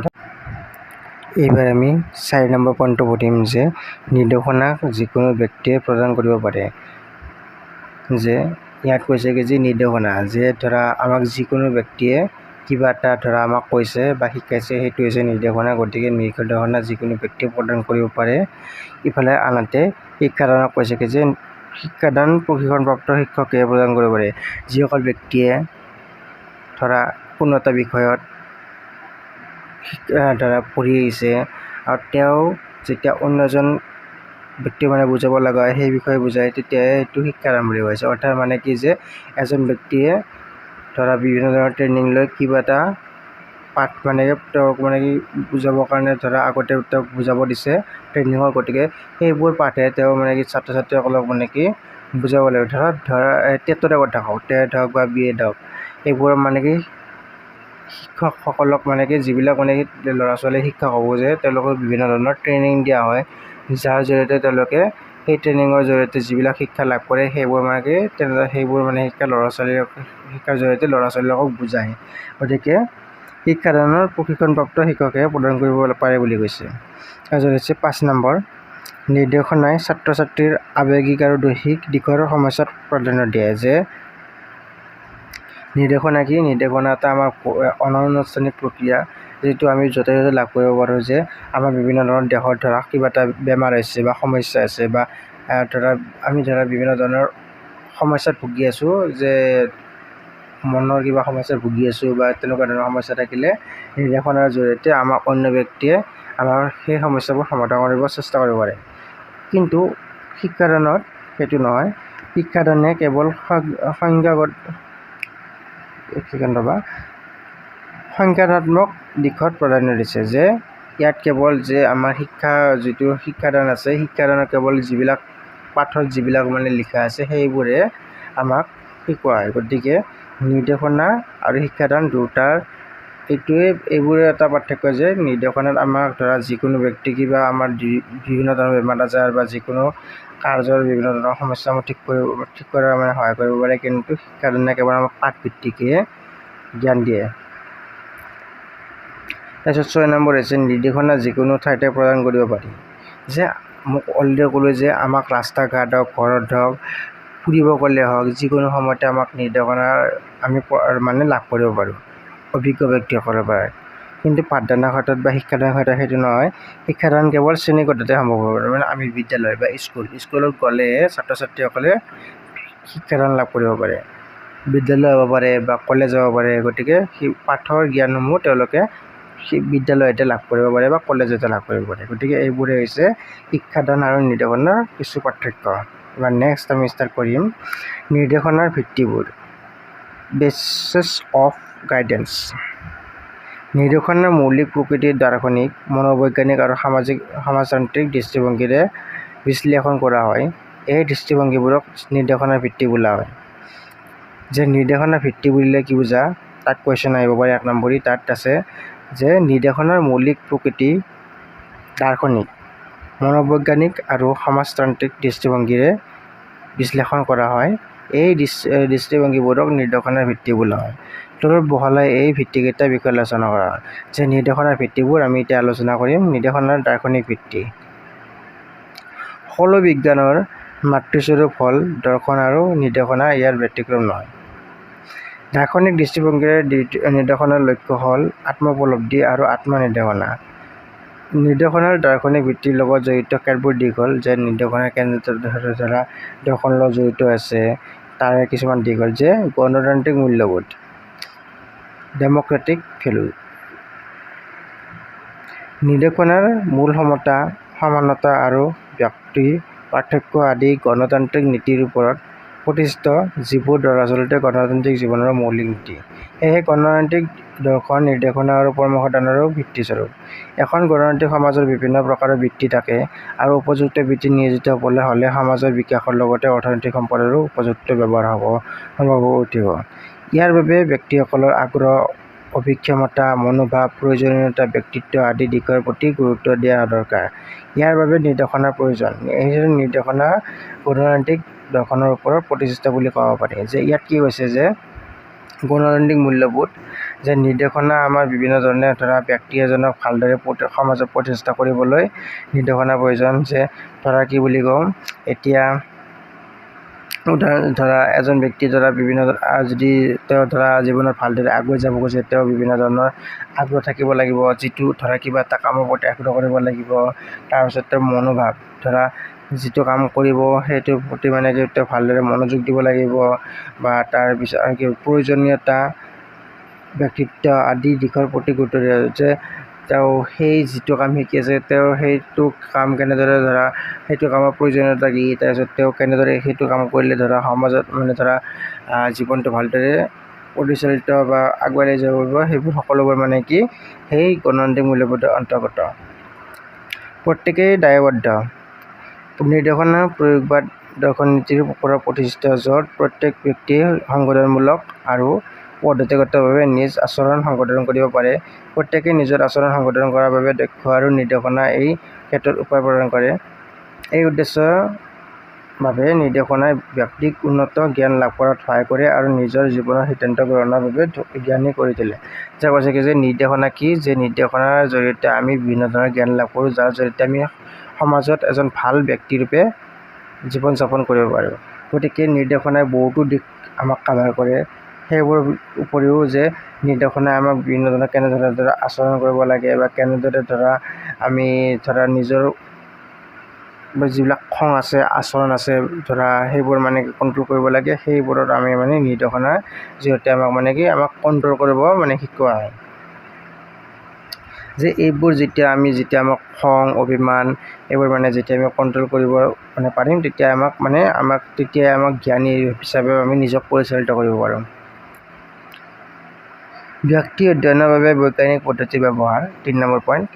এইবাৰ আমি 4 নম্বৰ পইণ্টটো পঢ়িম যে নিৰ্দেশনা যিকোনো ব্যক্তিয়ে প্ৰদান কৰিব পাৰে। যে ইয়াত কৈছে কি যে নিৰ্দেশনা যে ধৰা আমাক যিকোনো ব্যক্তিয়ে কিবা এটা ধৰা আমাক কৈছে বা শিকাইছে সেইটো হৈছে নিৰ্দেশনা। গতিকে নিৰ্দেশনা যিকোনো ব্যক্তিয়ে প্ৰদান কৰিব পাৰে। ইফালে আনহাতে শিক্ষাদানক কৈছে কি যে শিক্ষাদান প্ৰশিক্ষণপ্ৰাপ্ত শিক্ষকে প্ৰদান কৰিব পাৰে। যিসকল ব্যক্তিয়ে ধৰা কোনো এটা বিষয়ত ধৰা পঢ়ি আহিছে আৰু তেওঁ যেতিয়া অন্য এজন ব্যক্তি বুজাব লগা হয় সেই বিষয়ে বুজায় তেতিয়াহে সেইটো শিক্ষাদান বুলি কৈছে। অৰ্থাৎ কি যে এজন ব্যক্তিয়ে ধৰা বিভিন্ন ধৰণৰ ট্ৰেইনিং লৈ কিবা এটা পাঠ তেওঁক কি বুজাবৰ কাৰণে ধৰা আগতে তেওঁক বুজাব দিছে ট্ৰেইনিঙৰ। গতিকে সেইবোৰ পাঠে তেওঁ কি ছাত্ৰ ছাত্ৰীসকলক কি বুজাব লাগিব। ধৰা টেটৰে কথা কওঁ, টেট হওক বা BEd হওক, এইবোৰ কি শিক্ষকসকলক কি যিবিলাক কি ল'ৰা ছোৱালীয়ে শিক্ষক হ'ব যে তেওঁলোকক বিভিন্ন ধৰণৰ ট্ৰেইনিং দিয়া হয়, যাৰ জৰিয়তে তেওঁলোকে সেই ট্ৰেইনিঙৰ জৰিয়তে যিবিলাক শিক্ষা লাভ কৰে সেইবোৰ সেইবোৰ শিক্ষা শিক্ষাৰ জৰিয়তে ল'ৰা ছোৱালীবিলাকক বুজায়। গতিকে শিক্ষাদানৰ প্ৰশিক্ষণপ্ৰাপ্ত শিক্ষকে প্ৰদান কৰিব পাৰে বুলি কৈছে। তাৰপিছত হৈছে 5 নম্বৰ, নিৰ্দেশনাই ছাত্ৰ ছাত্ৰীৰ আৱেগিক আৰু দৈহিক দিশৰ সমস্যাত প্ৰাধান্য দিয়ে। যে নিৰ্দেশনা কি? নিৰ্দেশনা এটা আমাৰ অনানুষ্ঠানিক প্ৰক্ৰিয়া যিটো আমি য'তে ত'তে লাভ কৰিব পাৰোঁ। যে আমাৰ বিভিন্ন ধৰণৰ দেহত ধৰা কিবা এটা বেমাৰ হৈছে বা সমস্যা আছে বা আমি বিভিন্ন ধৰণৰ সমস্যাত ভুগি আছোঁ, যে মনৰ কিবা সমস্যাত ভুগি আছোঁ বা তেনেকুৱা ধৰণৰ সমস্যা থাকিলে নিৰ্দেশনাৰ জৰিয়তে আমাক অন্য ব্যক্তিয়ে আমাৰ সেই সমস্যাবোৰ সমাধান কৰিব চেষ্টা কৰিব পাৰে। কিন্তু শিক্ষাদানত সেইটো নহয়। শিক্ষাদানে কেৱল সংজ্ঞানাত্মক দিশত প্ৰাধান্য দিছে। যে ইয়াত কেৱল যে আমাৰ যিটো শিক্ষাদান আছে, শিক্ষাদানত কেৱল যিবিলাক পাঠত যিবিলাক লিখা আছে সেইবোৰে আমাক শিকোৱা হয়। গতিকে নিৰ্দেশনা আৰু শিক্ষাদান দুটাৰ এইবোৰে এটা পাৰ্থক্য যে নিৰ্দেশনাত আমাক ধৰা যিকোনো ব্যক্তি কিবা আমাৰ বিভিন্ন ধৰণৰ বেমাৰ আজাৰ বা যিকোনো কাৰ্যৰ বিভিন্ন ধৰণৰ সমস্যা ঠিক কৰাৰ সহায় কৰিব পাৰে। কিন্তু শিক্ষাদানে কেৱল আমাক পাঠভিত্তিকহে জ্ঞান দিয়ে। তাৰপিছত 6 নম্বৰ হৈছে নিৰ্দেশনা যিকোনো ঠাইতে প্ৰদান কৰিব পাৰি। যে মোক অলৰেডি ক'লোঁ যে আমাক ৰাস্তা ঘাট হওক, ঘৰত হওক, ফুৰিব গ'লে হওক, যিকোনো সময়তে আমাক নিৰ্দেশনা আমি লাভ কৰিব পাৰোঁ অভিজ্ঞ ব্যক্তিসকলৰ পৰা। কিন্তু পাঠদানৰ ক্ষেত্ৰত বা শিক্ষাদানৰ ক্ষেত্ৰত সেইটো নহয়। শিক্ষাদান কেৱল শ্ৰেণীকোঠাতে সম্ভৱ হ'ব পাৰে। আমি বিদ্যালয় বা স্কুলত গ'লেহে ছাত্ৰ ছাত্ৰীসকলে শিক্ষাদান লাভ কৰিব পাৰে। বিদ্যালয় হ'ব পাৰে বা কলেজ হ'ব পাৰে। গতিকে সেই পাঠৰ জ্ঞানসমূহ তেওঁলোকে বিদ্যালয়তে লাভ কৰিব পাৰে বা কলেজতে লাভ কৰিব পাৰে। গতিকে এইবোৰে হৈছে শিক্ষাদান আৰু নিৰ্দেশনাৰ কিছু পাৰ্থক্য। এবাৰ নেক্সট আমি ষ্টাৰ্ট কৰিম নিৰ্দেশনাৰ ভিত্তিবোৰ। Basis of guidance. নিৰ্দেশনাৰ মৌলিক প্ৰকৃতিৰ দাৰ্শনিক, মনোবৈজ্ঞানিক আৰু সমাজতান্ত্ৰিক দৃষ্টিভংগীৰে বিশ্লেষণ কৰা হয়। এই দৃষ্টিভংগীবোৰক নিৰ্দেশনাৰ ভিত্তি বোলা হয়। যে নিৰ্দেশনাৰ ভিত্তি বুলিলে কি বুজা? তাত কুৱেশ্যন আহিব পাৰে 1 নম্বৰী। তাত আছে যে নিৰ্দেশনাৰ মৌলিক প্ৰকৃতি দাৰ্শনিক, মনোবৈজ্ঞানিক আৰু সমাজতান্ত্ৰিক দৃষ্টিভংগীৰে বিশ্লেষণ কৰা হয়। এই দৃষ্টিভংগীবোৰক নিৰ্দেশনাৰ ভিত্তি বোলা হয়। তলত বহলাই এই ভিত্তিকেইটাৰ বিষয়ে আলোচনা কৰা হয়। যে নিৰ্দেশনাৰ ভিত্তিবোৰ আমি এতিয়া আলোচনা কৰিম। নিৰ্দেশনাৰ দাৰ্শনিক ভিত্তি। সকলো বিজ্ঞানৰ মাতৃস্বৰূপ হ'ল দৰ্শন আৰু নিৰ্দেশনা ইয়াৰ ব্যতিক্ৰম নহয়। দাৰ্শনিক দৃষ্টিভংগীৰে নিৰ্দেশনাৰ লক্ষ্য হ'ল আত্ম-উপলব্ধি আৰু আত্ম-নিৰ্দেশনা। নিৰ্দেশনাৰ দাৰ্শনিক ভিত্তিৰ লগত জড়িত কেতবোৰ দিশ হ'ল যে নিৰ্দেশনা কেনেদৰে দৰ্শনৰ লগত জড়িত আছে। তাৰে কিছুমান দিশ হ'ল যে গণতান্ত্ৰিক মূল্যবোধ, ডেম'ক্ৰেটিক ভেলু। নিৰ্দেশনাৰ মূল সমতা, সমানতা আৰু ব্যক্তি পাৰ্থক্য আদি গণতান্ত্ৰিক নীতিৰ ওপৰত প্ৰতিষ্ঠিত, যিবোৰ দৰাচলতে গণতান্ত্ৰিক জীৱনৰ মৌলিক নীতি। সেয়েহে গণতান্ত্ৰিক দৰ্শন নিৰ্দেশনা আৰু পৰামৰ্শদানৰো ভিত্তিস্বৰূপ। এখন গণতান্ত্ৰিক সমাজৰ বিভিন্ন প্ৰকাৰৰ বৃত্তি থাকে আৰু উপযুক্ত বৃত্তিত নিয়োজিত হ'লে সমাজৰ বিকাশৰ লগতে অৰ্থনৈতিক সম্পদৰো উপযুক্ত ব্যৱহাৰ সম্ভৱ হৈ উঠিব। ইয়াৰ বাবে ব্যক্তিসকলৰ আগ্ৰহ, অভিক্ষমতা, মনোভাৱ, প্ৰয়োজনীয়তা, ব্যক্তিত্ব আদি দিশৰ প্ৰতি গুৰুত্ব দিয়া দৰকাৰ। ইয়াৰ বাবে নিৰ্দেশনাৰ প্ৰয়োজন। এই নিৰ্দেশনা গণতান্ত্ৰিক দৰ্শনৰ ওপৰত প্ৰতিষ্ঠিত বুলি ক'ব পাৰি। যে ইয়াত কি হৈছে যে গণতান্ত্ৰিক মূল্যবোধ যে নিৰ্দেশনা আমাৰ বিভিন্ন ধৰণে ধৰা ব্যক্তি এজনক ভালদৰে সমাজত প্ৰতিষ্ঠা কৰিবলৈ নিৰ্দেশনাৰ প্ৰয়োজন। যে ধৰা কি বুলি কওঁ, এতিয়া উদাহৰণ ধৰা এজন ব্যক্তি ধৰা বিভিন্ন যদি তেওঁ ধৰা জীৱনত ভালদৰে আগুৱাই যাব খোজে, তেওঁ বিভিন্ন ধৰণৰ আগ্ৰহ থাকিব লাগিব, যিটো ধৰা কিবা এটা কামৰ প্ৰতি আগ্ৰহ কৰিব লাগিব। তাৰপিছত তেওঁৰ মনোভাৱ, ধৰা যিটো কাম কৰিব সেইটোৰ প্ৰতি মানে কি তেওঁ ভালদৰে মনোযোগ দিব লাগিব, বা তাৰপিছত আৰু কি প্ৰয়োজনীয়তা, ব্যক্তিত্ব আদি দিশৰ প্ৰতি গুৰুত্ব দিয়া, যে তেওঁ সেই যিটো কাম শিকি আছে তেওঁ সেইটো কাম কেনেদৰে ধৰা সেইটো কামৰ প্ৰয়োজনীয়তা কি, তাৰপিছত তেওঁ কেনেদৰে সেইটো কাম কৰিলে ধৰা সমাজত মানে ধৰা জীৱনটো ভালদৰে পৰিচালিত বা আগুৱাই লৈ যাব পাৰিব, সেইবোৰ সকলোবোৰ মানে কি সেই গণতান্ত্ৰিক মূল্যবোধৰ অন্তৰ্গত। প্ৰত্যেকেই দায়বদ্ধ। নিৰ্দেশনা প্ৰয়োগবাদ দৰ্শনীতিৰ ওপৰত প্ৰতিষ্ঠিত, য'ত প্ৰত্যেক ব্যক্তিয়ে সংশোধনমূলক আৰু পদ্ধতিগতভাৱে নিজ আচৰণ সংশোধন কৰিব পাৰে। প্ৰত্যেকেই নিজৰ আচৰণ সংশোধন কৰাৰ বাবে দক্ষ, আৰু নিৰ্দেশনা এই ক্ষেত্ৰত উপায় প্ৰদান কৰে। এই উদ্দেশ্যৰ বাবে নিৰ্দেশনাই ব্যক্তিক উন্নত জ্ঞান লাভ কৰাত সহায় কৰে আৰু নিজৰ জীৱনৰ সিদ্ধান্ত গ্ৰহণৰ বাবে জ্ঞানী কৰি তোলে। যে কৈছে কি যে নিৰ্দেশনা কি, যে নিৰ্দেশনাৰ জৰিয়তে আমি বিভিন্ন ধৰণৰ জ্ঞান লাভ কৰোঁ, যাৰ জৰিয়তে আমি সমাজত এজন ভাল ব্যক্তিৰূপে জীৱন যাপন কৰিব পাৰোঁ। গতিকে নিৰ্দেশনাই বহুতো দিশ আমাক কাভাৰ কৰে। সেইবোৰৰ উপৰিও যে নিৰ্দেশনাই আমাক বিভিন্ন ধৰণৰ কেনেদৰে ধৰা আচৰণ কৰিব লাগে, বা কেনেদৰে ধৰা আমি ধৰা নিজৰ যিবিলাক খং আছে, আচৰণ আছে, ধৰা সেইবোৰ মানে কণ্ট্ৰল কৰিব লাগে, সেইবোৰত আমি মানে নিৰ্দেশনাৰ জৰিয়তে আমাক মানে কি আমাক কণ্ট্ৰল কৰিব মানে শিকোৱা হয়। যে এইবোৰ যেতিয়া আমাক খং, অভিমান এইবোৰ মানে যেতিয়া আমি কণ্ট্ৰল কৰিব মানে পাৰিম, তেতিয়া আমাক জ্ঞানী হিচাপে আমি নিজক পৰিচালিত কৰিব পাৰোঁ। ব্যক্তি অধ্যয়নৰ বাবে বৈজ্ঞানিক পদ্ধতি ব্যৱহাৰ। ৩ নম্বৰ পইণ্ট।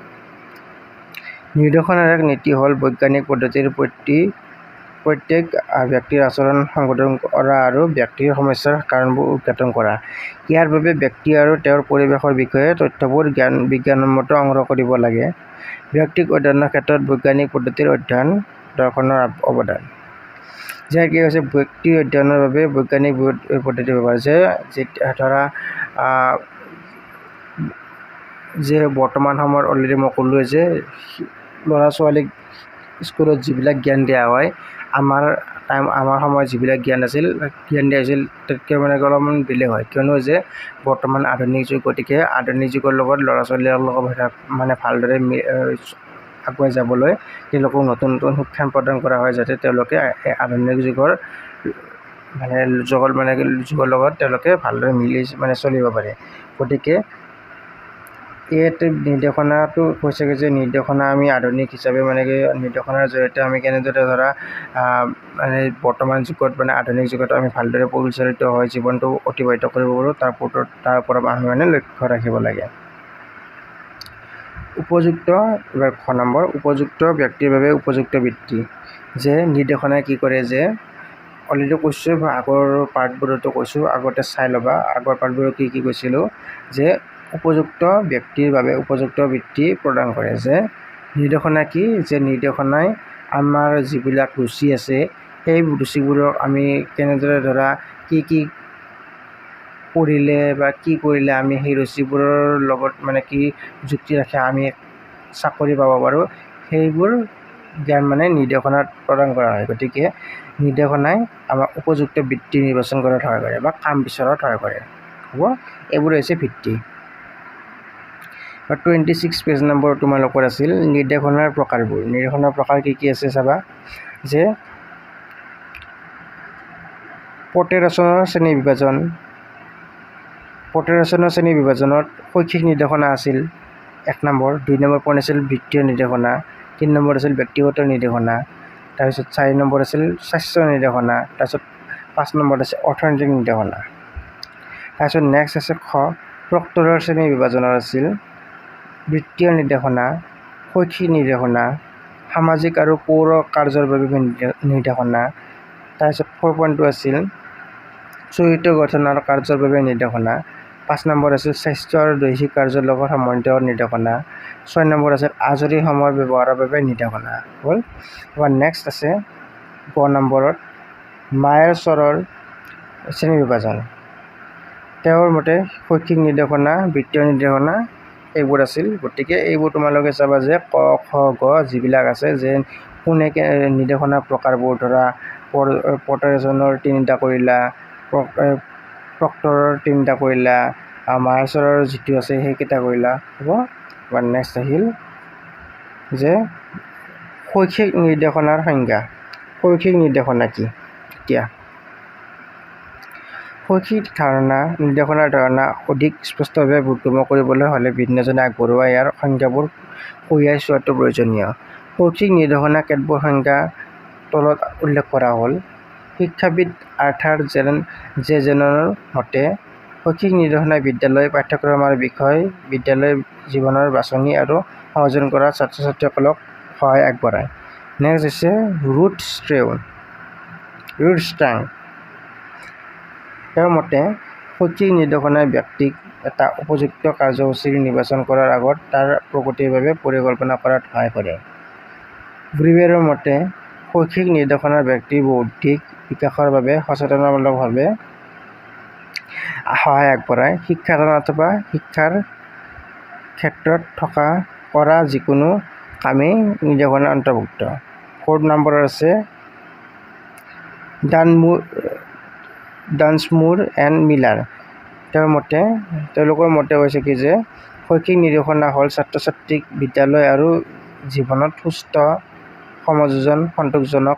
নিৰ্দেশনাৰ এক নীতি হ'ল বৈজ্ঞানিক পদ্ধতিৰ প্ৰত্যেক ব্যক্তিৰ আচৰণ সংশোধন কৰা আৰু ব্যক্তিৰ সমস্যাৰ কাৰণবোৰ উদঘাটন কৰা। ইয়াৰ বাবে ব্যক্তি আৰু তেওঁৰ পৰিৱেশৰ বিষয়ে তথ্যবোৰ বিজ্ঞানসন্মত সংগ্ৰহ কৰিব লাগে। ব্যক্তিক অধ্যয়নৰ ক্ষেত্ৰত বৈজ্ঞানিক পদ্ধতিৰ অধ্যয়ন দৰ্শনৰ অৱদান। যে কি হৈছে ব্যক্তি অধ্যয়নৰ বাবে বৈজ্ঞানিক পদ্ধতি ব্যৱহাৰ। যে ধৰা যে বৰ্তমান সময়ত অলৰেডি মই ক'লোৱে যে ল'ৰা ছোৱালীক স্কুলত যিবিলাক জ্ঞান দিয়া হয়, আমাৰ সময়ত যিবিলাক জ্ঞান দিয়া হৈছিল তাতকৈ মানে অলপমান বেলেগ হয়, কিয়নো যে বৰ্তমান আধুনিক যুগ, গতিকে আধুনিক যুগৰ লগত ল'ৰা ছোৱালীৰ লগত মানে ভালদৰে আগুৱাই যাবলৈ তেওঁলোকক নতুন নতুন শিক্ষা প্ৰদান কৰা হয়, যাতে তেওঁলোকে আধুনিক যুগৰ লগত তেওঁলোকে ভালদৰে মিলি মানে চলিব পাৰে। গতিকে ইয়াতে নিৰ্দেশনাটো কৈছে যে নিৰ্দেশনা আমি আধুনিক হিচাপে মানে কি নিৰ্দেশনাৰ জৰিয়তে আমি কেনেদৰে ধৰা মানে বৰ্তমান যুগত মানে আধুনিক যুগত আমি ভালদৰে পৰিচালিত হৈ জীৱনটো অতিবাহিত কৰিব পাৰোঁ, তাৰ ওপৰত আমি মানে লক্ষ্য ৰাখিব লাগে। উপযুক্ত, এবাৰ খ নম্বৰ, উপযুক্ত ব্যক্তিৰ বাবে উপযুক্ত বৃত্তি। যে নিৰ্দেশনাই কি কৰে, যে অলৰেডি কৈছোঁ, আগৰ পাৰ্টবোৰতো কৈছোঁ, আগতে চাই ল'বা আগৰ পাৰ্টবোৰত কি কৈছিলোঁ, যে উপযুক্ত ব্যক্তিৰ বাবে উপযুক্ত বৃত্তি প্ৰদান কৰে। যে নিৰ্দেশনা কি, যে নিৰ্দেশনাই আমাৰ যিবিলাক ৰুচি আছে সেই ৰুচিবোৰক আমি কেনেদৰে ধৰা কি পঢ়িলে বা কি কৰিলে আমি সেই ৰুচিবোৰৰ লগত মানে কি যুক্তি ৰাখি আমি চাকৰি পাব পাৰোঁ, সেইবোৰ জ্ঞান মানে নিৰ্দেশনাত প্ৰদান কৰা হয়। গতিকে নিৰ্দেশনাই আমাক উপযুক্ত বৃত্তি নিৰ্বাচন কৰাত সহায় কৰে বা কাম বিচৰাত সহায় কৰে। হ'ব, এইবোৰ হৈছে ভিত্তি। 26 পেজ নম্বৰ তোমালোকৰ আছিল নিৰ্দেশনাৰ প্ৰকাৰবোৰ। নিৰ্দেশনাৰ প্ৰকাৰ কি আছে চাবা। যে পটেৰচনৰ শ্ৰেণী বিভাজনত শৈক্ষিক নিৰ্দেশনা আছিল 1 নম্বৰ। 2 নম্বৰ পইণ্ট আছিল বৃত্তীয় নিৰ্দেশনা। 3 নম্বৰ আছিল ব্যক্তিগত নিৰ্দেশনা। তাৰপিছত 4 নম্বৰ আছিল স্বাস্থ্য নিৰ্দেশনা। তাৰপিছত 5 নম্বৰ আছে অৰ্থনৈতিক নিৰ্দেশনা। তাৰপিছত নেক্সট আছে খ, প্ৰক্টৰৰ শ্ৰেণী বিভাজনৰ আছিল বৃত্তীয় নিৰ্দেশনা, শৈক্ষিক নিৰ্দেশনা, সামাজিক আৰু পৌৰ কাৰ্যৰ বাবে নিৰ্দেশনা। তাৰপিছত 4 পইণ্টটো আছিল চৰিত্ৰ গঠন আৰু কাৰ্যৰ বাবে নিৰ্দেশনা। 5 নম্বৰ আছিল স্বাস্থ্য আৰু দৈহিক কাৰ্যৰ লগত সম্বন্ধিত নিৰ্দেশনা। 6 নম্বৰ আছিল আজৰি সময়ৰ ব্যৱহাৰৰ বাবে নিৰ্দেশনা। হ'ল। এবাৰ নেক্সট আছে গ নম্বৰত মায়েৰ চৰৰ শ্ৰেণী বিভাজন। তেওঁৰ মতে শৈক্ষিক নিৰ্দেশনা, বৃত্তীয় নিৰ্দেশনা এইবোৰ আছিল। গতিকে এইবোৰ তোমালোকে চাবা যে ক, খ, গ যিবিলাক আছে যে কোনে নিৰ্দেশনাৰ প্ৰকাৰবোৰ ধৰা পটাৰজনৰ 3টা কৰিলা, প্ৰক্টৰৰ 3টা কৰিলা, মাৰ্চাৰৰ যিটো আছে সেইকেইটা কৰিলা হ'ব। বা নেক্সট আহিল যে শৈক্ষিক নিৰ্দেশনাৰ সংজ্ঞা। শৈক্ষিক নিৰ্দেশনা কি? এতিয়া শৈক্ষিক নিৰ্দেশনাৰ ধাৰণা অধিক স্পষ্টভাৱে বোধগম্য কৰিবলৈ হ'লে বিজ্ঞজনে আগবঢ়োৱা ইয়াৰ সংজ্ঞাবোৰ কঢ়িয়াই চোৱাটো প্ৰয়োজনীয়। শৈক্ষিক নিৰ্দেশনা কেতবোৰ সংজ্ঞা তলত উল্লেখ কৰা হ'ল। শিক্ষাবিদ আৰ্থাৰ জেনৰ মতে শৈক্ষিক নিৰ্দেশনাই বিদ্যালয় পাঠ্যক্ৰমৰ বিষয়, বিদ্যালয় জীৱনৰ বাছনি আৰু সংযোজন কৰাত ছাত্ৰ-ছাত্ৰীসকলক সহায় আগবঢ়ায়। নেক্সট হৈছে ৰুথ ষ্ট্ৰাং। তেওঁৰ মতে শৈক্ষিক নিৰ্দেশনাই ব্যক্তিক এটা উপযুক্ত কাৰ্যসূচী নিৰ্বাচন কৰাৰ আগত তাৰ প্ৰগতিৰ বাবে পৰিকল্পনা কৰাত সহায় কৰে। ব্ৰিৱেৰৰ মতে শৈক্ষিক নিৰ্দেশনাৰ ব্যক্তিৰ বৌদ্ধিক বিকাশৰ বাবে সচেতনমূলকভাৱে সহায় আগবঢ়ায়। শিক্ষাদান অথবা শিক্ষাৰ ক্ষেত্ৰত কৰা যিকোনো কামেই নিৰ্দেশনাৰ অন্তৰ্ভুক্ত। 4 নম্বৰত আছে ডানছমুৰ এণ্ড মিলাৰ। তেওঁলোকৰ মতে হৈছে কি যে শৈক্ষিক নিৰ্দেশনা হ'ল ছাত্ৰ-ছাত্ৰীক বিদ্যালয় আৰু জীৱনত সুস্থ, সমযোজন, সন্তোষজনক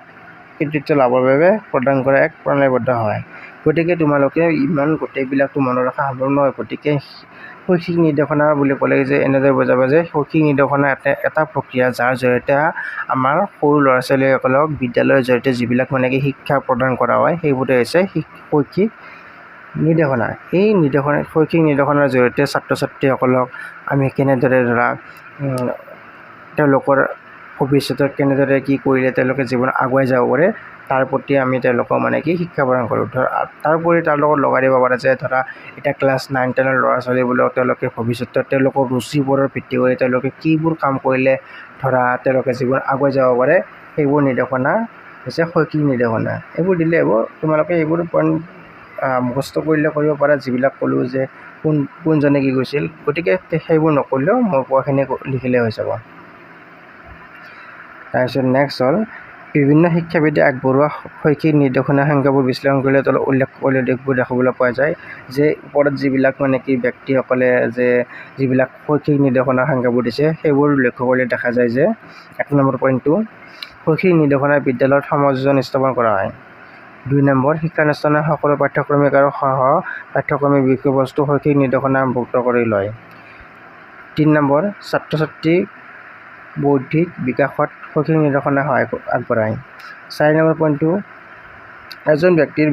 কৃতিত্ব লাভৰ বাবে প্ৰদান কৰা এক প্ৰণালীবদ্ধ সহায়। গতিকে তোমালোকে ইমান গোটেইবিলাকতো মনত ৰখা সম্ভৱ নহয়। গতিকে শৈক্ষিক নিৰ্দেশনা বুলি ক'লে যে এনেদৰে বুজাবা যে শৈক্ষিক নিৰ্দেশনা এটা প্ৰক্ৰিয়া যাৰ জৰিয়তে আমাৰ সৰু ল'ৰা-ছোৱালীসকলক বিদ্যালয়ৰ জৰিয়তে যিবিলাক কি শিক্ষা প্ৰদান কৰা হয় সেইবোৰে হৈছে শৈক্ষিক নিৰ্দেশনা। এই শৈক্ষিক নিৰ্দেশনাৰ জৰিয়তে ছাত্ৰ-ছাত্ৰীসকলক আমি কেনেদৰে ধৰা তেওঁলোকৰ ভৱিষ্যতত কেনেদৰে কি কৰিলে তেওঁলোকে জীৱন আগুৱাই যাব পাৰে তাৰ প্ৰতি আমি তেওঁলোকক কি শিক্ষা প্ৰদান কৰোঁ। তাৰোপৰি তাৰ লগত লগাই দিব পাৰে যে ধৰা এতিয়া ক্লাছ 9-10ৰ ল'ৰা-ছোৱালীবোৰক তেওঁলোকে ভৱিষ্যতত তেওঁলোকৰ ৰুচিবোৰৰ ভিত্তি কৰি তেওঁলোকে কিবোৰ কাম কৰিলে ধৰা তেওঁলোকে জীৱন আগুৱাই যাব পাৰে সেইবোৰ নিৰ্দেশনা হৈছে শৈক্ষিক নিৰ্দেশনা। এইবোৰ দিলে হ'ব। তোমালোকে এইবোৰ পইণ্ট মুখস্থ কৰিলে কৰিব পাৰা যিবিলাক ক'লোঁ যে কোনজনে কি কৈছিল। গতিকে সেইবোৰ নকৰিলেও মই কোৱাখিনি লিখিলে হৈ যাব। তাৰপিছত নেক্সট হ'ল বিভিন্ন শিক্ষাবিদে আগবঢ়োৱা শৈক্ষিক নিৰ্দেশনা সংজ্ঞাবোৰ বিশ্লেষণ কৰিলে তলত উল্লেখ কৰিলে দিশবোৰ দেখিবলৈ পোৱা যায় যে ওপৰত যিবিলাক কি ব্যক্তিসকলে যে যিবিলাক শৈক্ষিক নিৰ্দেশনাৰ সংজ্ঞাবোৰ দিছে সেইবোৰ লক্ষ্য কৰিলে দেখা যায় যে 1 নম্বৰ পইণ্টটো শৈক্ষিক নিৰ্দেশনাৰ বিদ্যালয়ত সমযোজন স্থাপন কৰা হয়। 2 নম্বৰ শিক্ষানুষ্ঠানৰ সকলো পাঠ্যক্ৰমিক আৰু পাঠ্যক্ৰমিক বিষয়বস্তু শৈক্ষিক নিৰ্দেশনা অন্তৰ্ভুক্ত কৰি লয়। 3 নম্বৰ ছাত্ৰ-ছাত্ৰীৰ বৌদ্ধিক বিকাশত শৈক্ষিক নিৰ্দেশনা সহায় আগবঢ়ায়। 4 নম্বৰ পইণ্টটো এজন ব্যক্তিৰ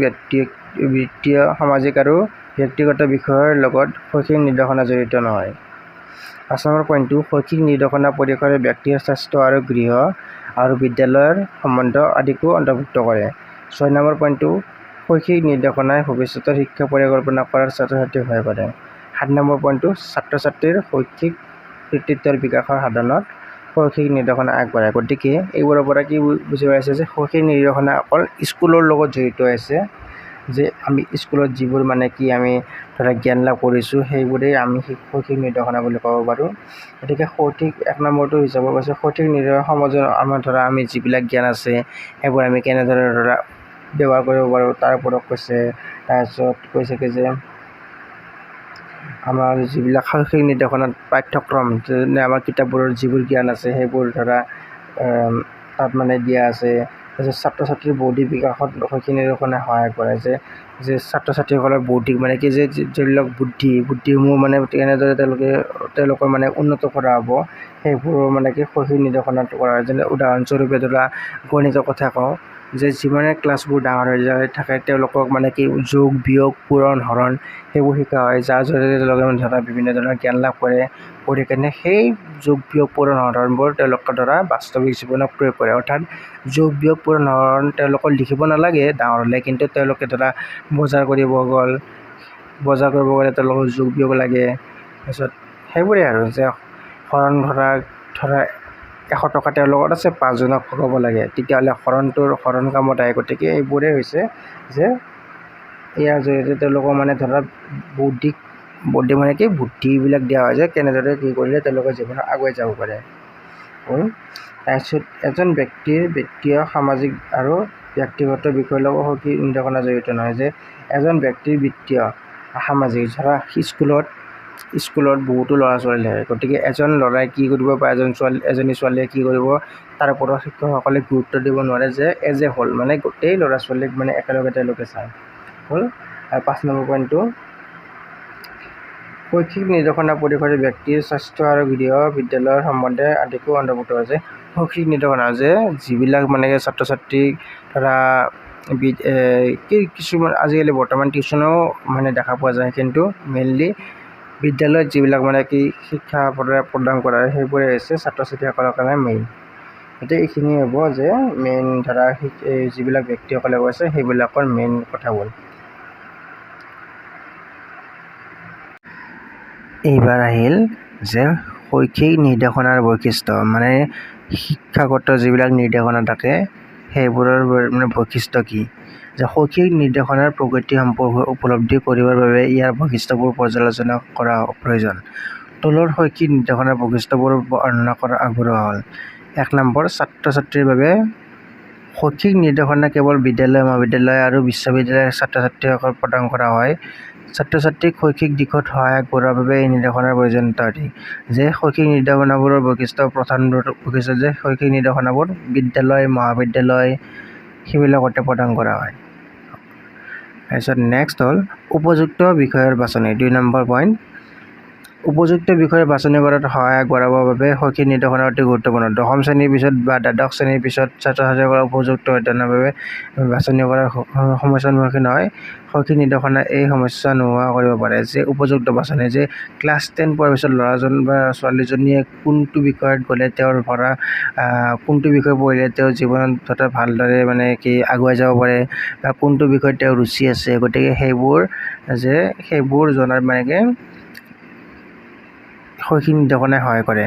বিত্তীয়, সামাজিক আৰু ব্যক্তিগত বিষয়ৰ লগত শৈক্ষিক নিৰ্দেশনা জড়িত নহয়। 5 নম্বৰ পইণ্টটো শৈক্ষিক নিৰ্দেশনা পৰিসৰে ব্যক্তিৰ স্বাস্থ্য আৰু গৃহ আৰু বিদ্যালয়ৰ সম্বন্ধ আদিকো অন্তৰ্ভুক্ত কৰে। 6 নম্বৰ পইণ্টটো শৈক্ষিক নিৰ্দেশনাই ভৱিষ্যতৰ শিক্ষা পৰিকল্পনা কৰাত ছাত্ৰ-ছাত্ৰীক সহায় কৰে। 7 নম্বৰ পইণ্টটো ছাত্ৰ-ছাত্ৰীৰ শৈক্ষিক কৃতিত্বৰ বিকাশৰ সাধনত শৈক্ষিক নিৰ্দেশনা আগবঢ়ায়। গতিকে এইবোৰৰ পৰা কি বুজি পাইছে যে শৈক্ষিক নিৰ্দেশনা অকল স্কুলৰ লগত জড়িত আছে, যে আমি স্কুলত যিবোৰ কি আমি ধৰা জ্ঞান লাভ কৰিছোঁ সেইবোৰেই আমি শৈক্ষিক নিৰ্দেশনা বুলি ক'ব পাৰোঁ। গতিকে 1 নম্বৰটো হিচাপত কৈছে শৈক্ষিক নিৰ্দেশনা সমাজৰ আমাৰ ধৰা আমি যিবিলাক জ্ঞান আছে সেইবোৰ আমি কেনেদৰে ধৰা ব্যৱহাৰ কৰিব পাৰোঁ তাৰ ওপৰত কৈছে। তাৰপিছত কৈছে কি যে আমাৰ যিবিলাক শৈক্ষিক নিৰ্দেশনাত পাঠ্যক্ৰম যেনে আমাৰ কিতাপবোৰৰ যিবোৰ জ্ঞান আছে সেইবোৰ ধৰা তাত দিয়া আছে। তাৰপিছত ছাত্ৰ-ছাত্ৰীৰ বৌদ্ধিক বিকাশত শৈক্ষিক নিৰ্দেশনাই সহায় কৰে যে ছাত্ৰ-ছাত্ৰীসকলৰ বৌদ্ধিক কি যে যিবিলাক বুদ্ধিসমূহ কেনেদৰে তেওঁলোকৰ উন্নত কৰা হ'ব সেইবোৰ কি শৈক্ষিক নিৰ্দেশনাত কৰা হয়। যেনে উদাহৰণস্বৰূপে ধৰা গণিতৰ কথা কওঁ যে যিমানে ক্লাছবোৰ ডাঙৰ হৈ যায় থাকে তেওঁলোকক কি যোগ, বিয়োগ, পূৰণ, হৰণ সেইবোৰ শিকা হয়, যাৰ জৰিয়তে তেওঁলোকে ধৰা বিভিন্ন ধৰণৰ জ্ঞান লাভ কৰে। কৰি কিনে সেই যোগ, বিয়োগ, পূৰণ, হৰণবোৰ তেওঁলোকে ধৰা বাস্তৱিক জীৱনত প্ৰয়োগ কৰে। অৰ্থাৎ যোগ, বিয়োগ, পূৰণ, হৰণ তেওঁলোকক লিখিব নালাগে ডাঙৰ হ'লে, কিন্তু তেওঁলোকে ধৰা বজাৰ কৰিব গ'লে তেওঁলোকৰ যোগ, বিয়োগ লাগে। তাৰপিছত সেইবোৰেই আৰু যে হৰণ ধৰা 100 টকা তেওঁৰ লগত আছে 5জনক ভগাব লাগে তেতিয়াহ'লে হৰণ কামত আহে। গতিকে এইবোৰেই হৈছে যে ইয়াৰ জৰিয়তে তেওঁলোকক মানে ধৰা বৌদ্ধিক মানে কি বুদ্ধিবিলাক দিয়া হয় যে কেনেদৰে কি কৰিলে তেওঁলোকে জীৱনত আগুৱাই যাব পাৰে। তাৰপিছত এজন ব্যক্তিৰ বিত্তীয় সামাজিক আৰু ব্যক্তিগত বিষয়ৰ লগত শৈক্ষিক নিৰ্দেশনা জড়িত নহয়, যে এজন ব্যক্তিৰ বিত্তীয় সামাজিক ধৰা স্কুলত বহুতো ল'ৰা ছোৱালী থাকে, গতিকে এজন ল'ৰাই কি কৰিব বা এজনী ছোৱালীয়ে কি কৰিব তাৰ ওপৰত শিক্ষকসকলে গুৰুত্ব দিব নোৱাৰে, যে এজ এ হোল মানে গোটেই ল'ৰা ছোৱালীক মানে একেলগে তেওঁলোকে চায়। হ'ল। আৰু 5 নম্বৰ পইণ্টটো, শৈক্ষিক নিৰ্দেশনা পৰিসৰে ব্যক্তিৰ স্বাস্থ্য আৰু গৃহ বিদ্যালয়ৰ সম্বন্ধে আদিকো অন্তৰ্ভুক্ত হৈছে। শৈক্ষিক নিৰ্দেশনা যে যিবিলাক মানে ছাত্ৰ ছাত্ৰীক ধৰা কিছুমান আজিকালি বৰ্তমান টিউশ্যনো মানে দেখা পোৱা যায়, কিন্তু মেইনলি বিদ্যালয়ত যিবিলাক মানে কি শিক্ষা প্ৰদান কৰা হয় সেইবোৰে হৈছে ছাত্ৰ ছাত্ৰীসকলৰ কাৰণে মেইন। এতিয়া এইখিনি হ'ব যে মেইন ধৰা যিবিলাক ব্যক্তিসকলে কৈছে সেইবিলাকৰ মেইন কথাবোৰ। এইবাৰ আহিল যে শৈক্ষিক নিৰ্দেশনাৰ বৈশিষ্ট্য, মানে শিক্ষাগত যিবিলাক নিৰ্দেশনা থাকে সেইবোৰৰ মানে বৈশিষ্ট্য কি, যে শৈক্ষিক নিৰ্দেশনাৰ প্ৰগতি সম্পৰ্কে উপলব্ধি কৰিবৰ বাবে ইয়াৰ বৈশিষ্ট্যবোৰ পৰ্যালোচনা কৰা প্ৰয়োজন। তলৰ শৈক্ষিক নিৰ্দেশনাৰ বৈশিষ্ট্যবোৰ বৰ্ণনা কৰা আগবঢ়োৱা হ'ল। 1 নম্বৰ, ছাত্ৰ ছাত্ৰীৰ বাবে শৈক্ষিক নিৰ্দেশনা কেৱল বিদ্যালয় মহাবিদ্যালয় আৰু বিশ্ববিদ্যালয়ৰ ছাত্ৰ ছাত্ৰীসকল প্ৰদান কৰা হয়। ছাত্ৰ ছাত্ৰীক শৈক্ষিক দিশত সহায় আগবঢ়োৱাৰ বাবে এই নিৰ্দেশনাৰ প্ৰয়োজনীয়তা অধিক। যে শৈক্ষিক নিৰ্দেশনাবোৰৰ প্ৰধান বৈশিষ্ট্য যে শৈক্ষিক নিৰ্দেশনাবোৰ বিদ্যালয় মহাবিদ্যালয় সেইবিলাকতে প্ৰদান কৰা হয়। তাৰপিছত নেক্সট হ'ল উপযুক্ত বিষয়ৰ বাছনি। 2 নম্বৰ পইণ্ট, উপযুক্ত বিষয় বাছনি কৰাত সহায় আগবঢ়াবৰ বাবে শৈক্ষিক নিৰ্দেশনা অতি গুৰুত্বপূৰ্ণ। 10ম শ্ৰেণীৰ পিছত বা দ্বাদশ শ্ৰেণীৰ পিছত ছাত্ৰ ছাত্ৰীসকলৰ উপযুক্ত অধ্যয়নৰ বাবে বাছনি কৰাৰ সমস্যাৰ সন্মুখীন হয়। শৈক্ষিক নিৰ্দেশনা এই সমস্যা নোহোৱা কৰিব পাৰে, যে উপযুক্ত বাছনি, যে ক্লাছ 10 পোৱাৰ পিছত ল'ৰাজন বা ছোৱালীজনীয়ে কোনটো বিষয়ত গ'লে তেওঁৰ ধৰা কোনটো বিষয় পঢ়িলে তেওঁ জীৱনত ধৰা ভালদৰে মানে কি আগুৱাই যাব পাৰে বা কোনটো বিষয়ত তেওঁৰ ৰুচি আছে, গতিকে সেইবোৰ জনাৰ মানে কি শৈক্ষিক নিৰ্দেশনাই সহায় কৰে।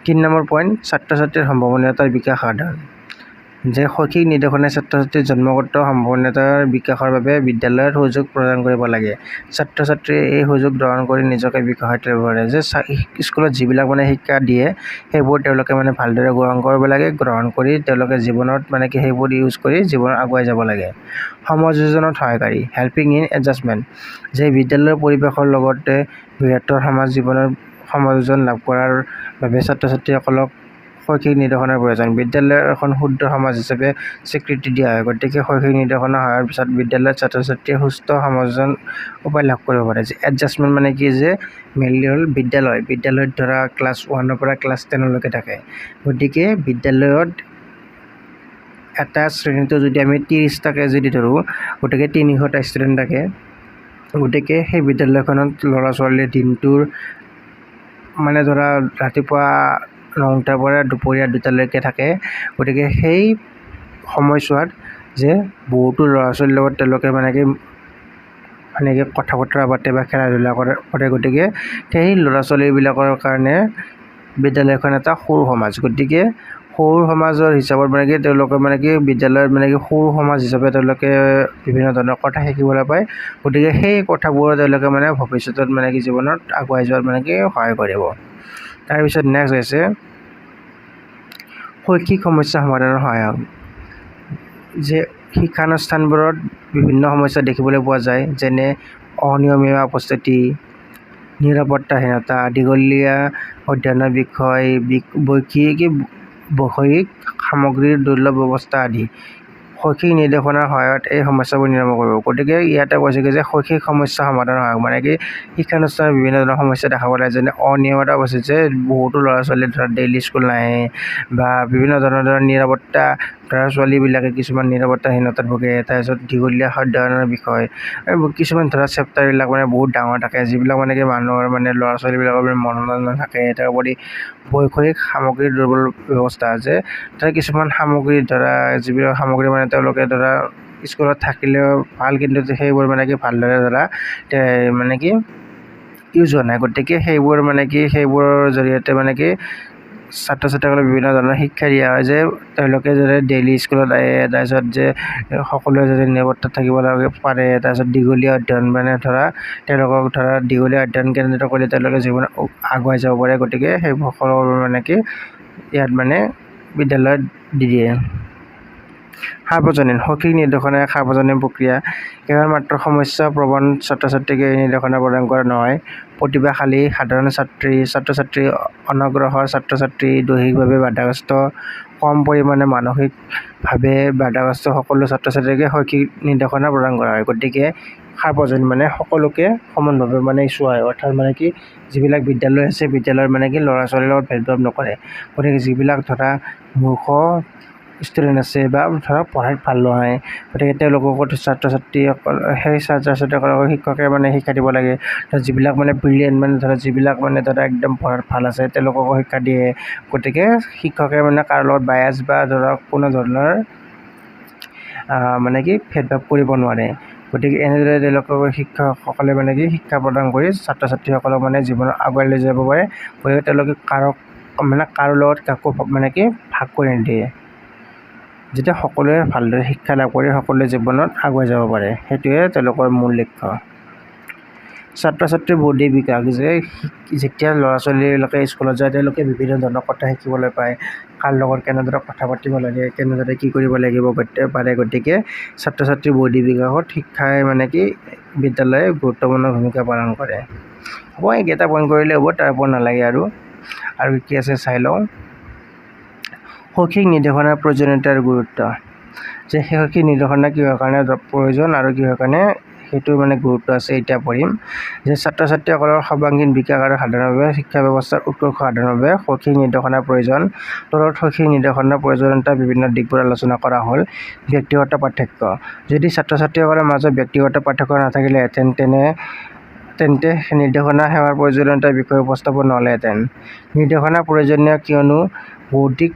3 নম্বৰ পইণ্ট, ছাত্ৰ ছাত্ৰীৰ সম্ভাৱনীয়তাৰ বিকাশ সাধন, যে শৈক্ষিক নিৰ্দেশনাই ছাত্ৰ ছাত্ৰীৰ জন্মগত সম্ভাৱনীয়তাৰ বিকাশৰ বাবে বিদ্যালয়ত সুযোগ প্ৰদান কৰিব লাগে। ছাত্ৰ ছাত্ৰীয়ে এই সুযোগ গ্ৰহণ কৰি নিজকে বিকশিত কৰিব পাৰে, যে স্কুলত যিবিলাক মানে শিক্ষা দিয়ে সেইবোৰ তেওঁলোকে মানে ভালদৰে গ্ৰহণ কৰিব লাগে, গ্ৰহণ কৰি তেওঁলোকে জীৱনত মানে কি সেইবোৰ ইউজ কৰি জীৱনত আগুৱাই যাব লাগে। সমাযোজনত সহায়কাৰী, হেল্পিং ইন এডজাষ্টমেণ্ট, যে বিদ্যালয়ৰ পৰিৱেশৰ লগতে বৃহত্তৰ সমাজ জীৱনৰ সমাযোজন লাভ কৰাৰ বাবে ছাত্ৰ ছাত্ৰীসকলক শৈক্ষিক নিৰ্দেশনাৰ প্ৰয়োজন। বিদ্যালয়ৰ এখন শুদ্ধ সমাজ হিচাপে স্বীকৃতি দিয়া হয়, গতিকে শৈক্ষিক নিৰ্দেশনা হোৱাৰ পিছত বিদ্যালয়ত ছাত্ৰ ছাত্ৰীয়ে সুস্থ সমাযোজন উপায় লাভ কৰিব পাৰে। যে এডজাষ্টমেণ্ট মানে কি, যে মেইনলি হ'ল বিদ্যালয়ত ধৰা ক্লাছ 1ৰ পৰা ক্লাছ 10লৈকে থাকে, গতিকে বিদ্যালয়ত এটা শ্ৰেণীটো যদি আমি 30টাকে যদি ধৰোঁ, গতিকে 300টা ষ্টুডেণ্ট থাকে, গতিকে সেই বিদ্যালয়খনত ল'ৰা ছোৱালীয়ে দিনটোৰ মানে ধৰা ৰাতিপুৱা 9টাৰ পৰা দুপৰীয়া 2টালৈকে থাকে, গতিকে সেই সময়ছোৱাত যে বহুতো ল'ৰা ছোৱালীৰ লগত তেওঁলোকে মানে কি কথা বতৰা পাতে বা খেলা ধূলা কৰে, গতিকে সেই ল'ৰা ছোৱালীবিলাকৰ কাৰণে বিদ্যালয়খন এটা সৰু সমাজ, গতিকে সৰু সমাজৰ হিচাপত মানে কি তেওঁলোকে মানে কি বিদ্যালয়ত মানে কি সৰু সমাজ হিচাপে তেওঁলোকে বিভিন্ন ধৰণৰ কথা শিকিবলৈ পায়, গতিকে সেই কথাবোৰ তেওঁলোকে মানে ভৱিষ্যতত মানে কি জীৱনত আগুৱাই যোৱাত মানে কি সহায় কৰিব। তাৰপিছত নেক্সট হৈছে শৈক্ষিক সমস্যা সমাধানৰ সহায়ক, যে শিক্ষানুষ্ঠানবোৰত বিভিন্ন সমস্যা দেখিবলৈ পোৱা যায়, যেনে অনিয়মীয়া উপস্থিতি, নিৰাপত্তাহীনতা, দীঘলীয়া অধ্যয়নৰ বিষয়, বৈষয়িক সামগ্ৰীৰ দুৰ্লভ ব্যৱস্থা আদি। শৈক্ষিক নিৰ্দেশনাৰ সহায়ত এই সমস্যাবোৰ নিৰাময় কৰিব। গতিকে ইয়াতে কৈছে কি যে শৈক্ষিক সমস্যা সমাধানৰ সহায়ক মানে কি শিক্ষানুষ্ঠানত বিভিন্ন ধৰণৰ সমস্যা দেখা পোৱা যায়, যেনে অনিয়মতা উপস্থিতি, যে বহুতো ল'ৰা ছোৱালী ধৰা ডেইলি স্কুল নাহে বা বিভিন্ন ধৰণৰ নিৰাপত্তা ল'ৰা ছোৱালীবিলাকে কিছুমান নিৰাপত্তাহীনতাত ভোগে। তাৰপিছত দীঘলীয়া অধ্যয়নৰ বিষয়, কিছুমান ধৰা চেপ্টাৰবিলাক মানে বহুত ডাঙৰ থাকে, যিবিলাক মানে কি মানুহৰ মানে ল'ৰা ছোৱালীবিলাকৰ মানে মনত নাথাকে। তাৰোপৰি বৈষয়িক সামগ্ৰীৰ দুৰ্বল ব্যৱস্থা, যে ধৰা কিছুমান সামগ্ৰী ধৰা যিবিলাক সামগ্ৰী মানে তেওঁলোকে ধৰা স্কুলত থাকিলেও ভাল, কিন্তু সেইবোৰ মানে কি ভালদৰে ধৰা মানে কি ইউজ হোৱা নাই, গতিকে সেইবোৰ মানে কি সেইবোৰৰ জৰিয়তে মানে কি ছাত্ৰ ছাত্ৰীসকলক বিভিন্ন ধৰণৰ শিক্ষা দিয়া হয় যে তেওঁলোকে যাতে ডেইলি স্কুলত আহে, তাৰপিছত যে সকলোৱে যাতে নিৰাপত্তাত থাকিব পাৰে, তাৰপিছত দীঘলীয়া অধ্যয়ন তেওঁলোকক দীঘলীয়া অধ্যয়ন কেন্দ্ৰিত কৰি তেওঁলোকে জীৱনত আগুৱাই যাব পাৰে। গতিকে সেই সকলো কি ইয়াত বিদ্যালয়ত দি দিয়ে। সাৰ্বজনীন শৈক্ষিক নিৰ্দেশনা এক সাৰ্বজনীন প্ৰক্ৰিয়া। কেৱল মাত্ৰ সমস্যা প্ৰৱণ ছাত্ৰ ছাত্ৰীক এই নিৰ্দেশনা প্ৰদান কৰা নহয়। প্ৰতিভাশালী সাধাৰণ ছাত্ৰ-ছাত্ৰী, অনগ্ৰসৰ ছাত্ৰ-ছাত্ৰী, দৈহিকভাৱে বাধাগ্ৰস্ত, কম পৰিমাণে মানসিকভাৱে বাধাগ্ৰস্ত সকলো ছাত্ৰ-ছাত্ৰীকে শৈক্ষিক নিৰ্দেশনা প্ৰদান কৰা হয়। গতিকে সাৰ্বজনীন সকলোকে সমানভাৱে চোৱা হয়। অৰ্থাৎ কি যিবিলাক বিদ্যালয় আছে বিদ্যালয়ৰ কি ল'ৰা-ছোৱালীৰ লগত ভেদভাৱ নকৰে। গতিকে যিবিলাক মূৰ্খ ষ্টুডেণ্ট আছে বা পঢ়াত ভাল নহয়, গতিকে তেওঁলোককো সেই ছাত্ৰ-ছাত্ৰীসকলক শিক্ষকে শিক্ষা দিব লাগে। যিবিলাক ব্ৰিলিয়েণ্ট যিবিলাক একদম পঢ়াত ভাল আছে তেওঁলোককো শিক্ষা দিয়ে। গতিকে শিক্ষকে কাৰো লগত বায়াছ বা কোনো ধৰণৰ ভেদভাৱ কৰিব নোৱাৰে। গতিকে এনেদৰে তেওঁলোকক শিক্ষকসকলে শিক্ষা প্ৰদান কৰি ছাত্ৰ-ছাত্ৰীসকলক জীৱনত আগুৱাই লৈ যাব পাৰে। গতিকে তেওঁলোকে কাৰো লগত কাকো ভাগ কৰি নিদিয়ে, যেতিয়া সকলোৱে ভালদৰে শিক্ষা লাভ কৰি সকলোৱে জীৱনত আগুৱাই যাব পাৰে। সেইটোৱে তেওঁলোকৰ মূল লক্ষ্য। ছাত্ৰ-ছাত্ৰীৰ বৌদ্ধিক বিকাশ যেতিয়া ল'ৰা-ছোৱালীবিলাকে স্কুলত যায় তেওঁলোকে বিভিন্ন ধৰণৰ কথা শিকিবলৈ পায়। কাৰ লগত কেনেদৰে কথা পাতিব লাগে, কেনেদৰে কি কৰিব লাগিব পাৰে। গতিকে ছাত্ৰ-ছাত্ৰীৰ বৌদ্ধিক বিকাশত শিক্ষাই বিদ্যালয়ে গুৰুত্বপূৰ্ণ ভূমিকা পালন কৰে। হ'ব, এইকেইটা পইণ্ট কৰিলে হ'ব, তাৰ ওপৰত নালাগে আৰু কি আছে চাই লওঁ। শৈক্ষিক নিৰ্দেশনাৰ প্ৰয়োজনীয়তা আৰু গুৰুত্ব। যে শৈক্ষিক নিৰ্দেশনা কিহৰ কাৰণে প্ৰয়োজন আৰু কিহৰ কাৰণে সেইটোৰ গুৰুত্ব আছে এতিয়া পঢ়িম। যে ছাত্ৰ-ছাত্ৰীসকলৰ সৰ্বাংগীন বিকাশ আৰু সাধাৰণভাৱে শিক্ষা ব্যৱস্থাৰ উৎকৰ্ষ সাধনৰ বাবে শৈক্ষিক নিৰ্দেশনাৰ প্ৰয়োজন। তলত শৈক্ষিক নিৰ্দেশনাৰ প্ৰয়োজনীয়তাৰ বিভিন্ন দিশবোৰ আলোচনা কৰা হ'ল। ব্যক্তিগত পাৰ্থক্য। যদি ছাত্ৰ-ছাত্ৰীসকলৰ মাজত ব্যক্তিগত পাৰ্থক্য নাথাকিলেহেঁতেন তেন্তে নিৰ্দেশনা সেৱাৰ প্ৰয়োজনীয়তাৰ বিষয়ে উপস্থাপন নহ'লহেঁতেন। নিৰ্দেশনা প্ৰয়োজনীয় কিয়নো বৌদ্ধিক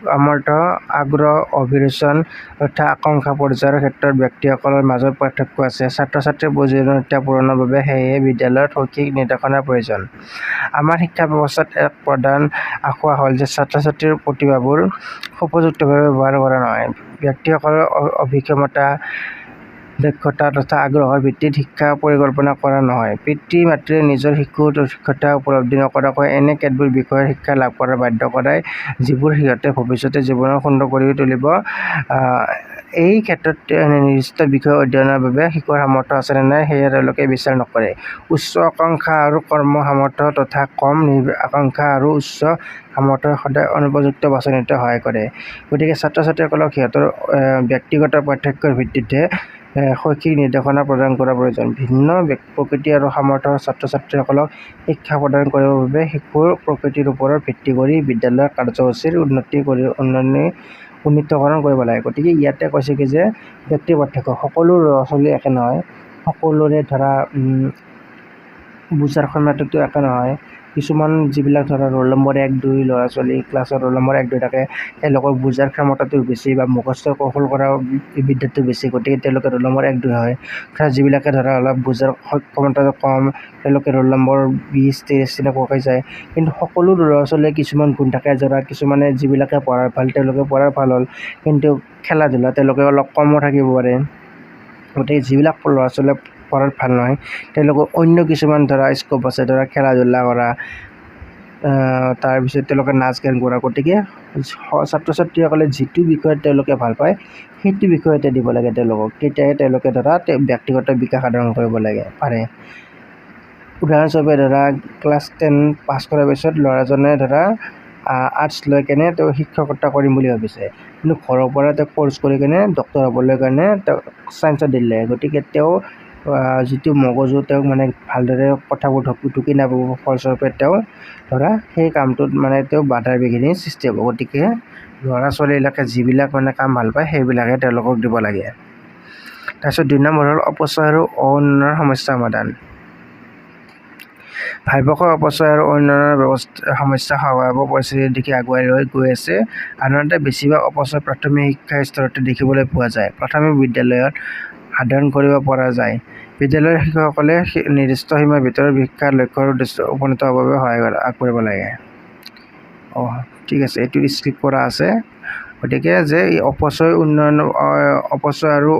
সামৰ্থ্য, আগ্ৰহ, অভিৰুচন তথা আকাংক্ষা পৰ্যায়ৰ ক্ষেত্ৰত ব্যক্তিসকলৰ মাজত পাৰ্থক্য আছে। ছাত্ৰ-ছাত্ৰীৰ প্ৰয়োজনীয়তা পূৰণৰ বাবে সেয়েহে বিদ্যালয়ত শৈক্ষিক নিৰ্দেশনাৰ প্ৰয়োজন। আমাৰ শিক্ষা ব্যৱস্থাত এক প্ৰধান আসোঁৱাহ হ'ল যে ছাত্ৰ-ছাত্ৰীৰ প্ৰতিভাবোৰ উপযুক্তভাৱে ব্যৱহাৰ কৰা নহয়। ব্যক্তিসকলৰ অভিক্ষমতা, দক্ষতা তথা আগ্ৰহৰ ভিত্তিত শিক্ষা পৰিকল্পনা কৰা নহয়। পিতৃ-মাতৃয়ে নিজৰ শিশুৰ দক্ষতা উপলব্ধি নকৰাকৈ এনে কেতবোৰ বিষয়ৰ শিক্ষা লাভ কৰাত বাধ্য কৰায় যিবোৰ সিহঁতে ভৱিষ্যতে জীৱনত সুন্দৰ কৰি তুলিব। এই ক্ষেত্ৰত নিৰ্দিষ্ট বিষয় অধ্যয়নৰ বাবে শিশুৰ সামৰ্থ্য আছে নে নাই সেয়া তেওঁলোকে বিচাৰ নকৰে। উচ্চ আকাংক্ষা আৰু কৰ্ম সামৰ্থ্য তথা কম আকাংক্ষা আৰু উচ্চ সামৰ্থ্যই সদায় অনুপযুক্ত বাছনিত সহায় কৰে। গতিকে ছাত্ৰ-ছাত্ৰীসকলক সিহঁতৰ ব্যক্তিগত পাৰ্থক্যৰ ভিত্তিতহে শৈক্ষিক নিৰ্দেশনা প্ৰদান কৰা প্ৰয়োজন। ভিন্ন প্ৰকৃতি আৰু সামৰ্থ্যৰ ছাত্ৰ-ছাত্ৰীসকলক শিক্ষা প্ৰদান কৰিবৰ বাবে শিশুৰ প্ৰকৃতিৰ ওপৰত ভিত্তি কৰি বিদ্যালয়ৰ কাৰ্যসূচীৰ উন্নীতকৰণ কৰিব লাগে। গতিকে ইয়াতে কৈছে যে ব্যক্তিৰ পাৰ্থক্য, সকলো ল'ৰা-ছোৱালী একে নহয়, সকলোৰে বুজাৰ ক্ষমতাটো একে নহয়। কিছুমান যিবিলাক ৰোল নম্বৰ 1-2 ল'ৰা-ছোৱালী ক্লাছত ৰোল নম্বৰ 1-2 থাকে, তেওঁলোকৰ বুজাৰ ক্ষমতাটো বেছি বা মুখস্থ কৌশল কৰা বিদ্যাটো বেছি, গতিকে তেওঁলোকে ৰোল নম্বৰ 1-2 হয়। যিবিলাকে অলপ বুজাৰ ক্ষমতাটো কম তেওঁলোকে ৰোল নম্বৰ 20-23 তেনেকুৱাকৈ যায়। কিন্তু সকলো ল'ৰা-ছোৱালীয়ে কিছুমান গুণ থাকে। কিছুমানে যিবিলাকে পঢ়াৰ ভাল তেওঁলোকে পঢ়াৰ ভাল হ'ল, কিন্তু খেলা-ধূলা তেওঁলোকে অলপ কমো থাকিব পাৰে। গতিকে যিবিলাক ল'ৰা-ছোৱালীয়ে পঢ়াত ভাল নহয় তেওঁলোকৰ অন্য কিছুমান স্ক'প আছে, খেলা-ধূলা কৰা, তাৰপিছত তেওঁলোকে নাচ-গান কৰা। গতিকে ছাত্ৰ-ছাত্ৰীসকলে যিটো বিষয়ত তেওঁলোকে ভাল পায় সেইটো বিষয়তে দিব লাগে তেওঁলোকক, তেতিয়াহে তেওঁলোকে ব্যক্তিগত বিকাশ সাধন কৰিব পাৰে। উদাহৰণস্বৰূপে ক্লাছ 10 পাছ কৰাৰ পিছত ল'ৰাজনে আৰ্টছ লৈ তেওঁ শিক্ষকতা কৰিম বুলি ভাবিছে, কিন্তু ঘৰৰ পৰা তেওঁ ফ'ৰ্চ কৰি ডক্তৰ হ'বলৈ কাৰণে তেওঁ ছায়েন্সত দিলে। গতিকে তেওঁ যিটো মগজু তেওঁক ভালদৰে কথাবোৰ ঢুকি নাপাব, ফলস্বৰূপে তেওঁ সেই কামটোত তেওঁ বাধাৰ বিঘিনিৰ সৃষ্টি হ'ব। গতিকে ল'ৰা-ছোৱালীবিলাকে যিবিলাক কাম ভাল পায় সেইবিলাকহে তেওঁলোকক দিব লাগে। তাৰপিছত 2 নম্বৰ হ'ল অপচয় আৰু অউন্নয়নৰ সমস্যা সমাধান। ভাৰতবৰ্ষৰ অপচয় আৰু অউন্নয়নৰ সমস্যা ভয়াৱহ পৰিস্থিতিৰ দিশে আগুৱাই গৈ আছে। সাধাৰণতে বেছিভাগ অপচয় প্ৰাথমিক শিক্ষা স্তৰতে দেখিবলৈ পোৱা যায়। প্ৰাথমিক বিদ্যালয়ত সাধন কৰিব পৰা যায়। বিদ্যালয়ৰ শিক্ষকসকলে নিৰ্দিষ্ট সীমাৰ ভিতৰত শিক্ষাৰ লক্ষ্যৰ উদ্দেশ্যত উপনীত হ'বৰ বাবে সহায় আগবঢ়াব লাগে। ঠিক আছে, এইটো স্কিপ কৰা আছে। গতিকে যে এই অপচয় আৰু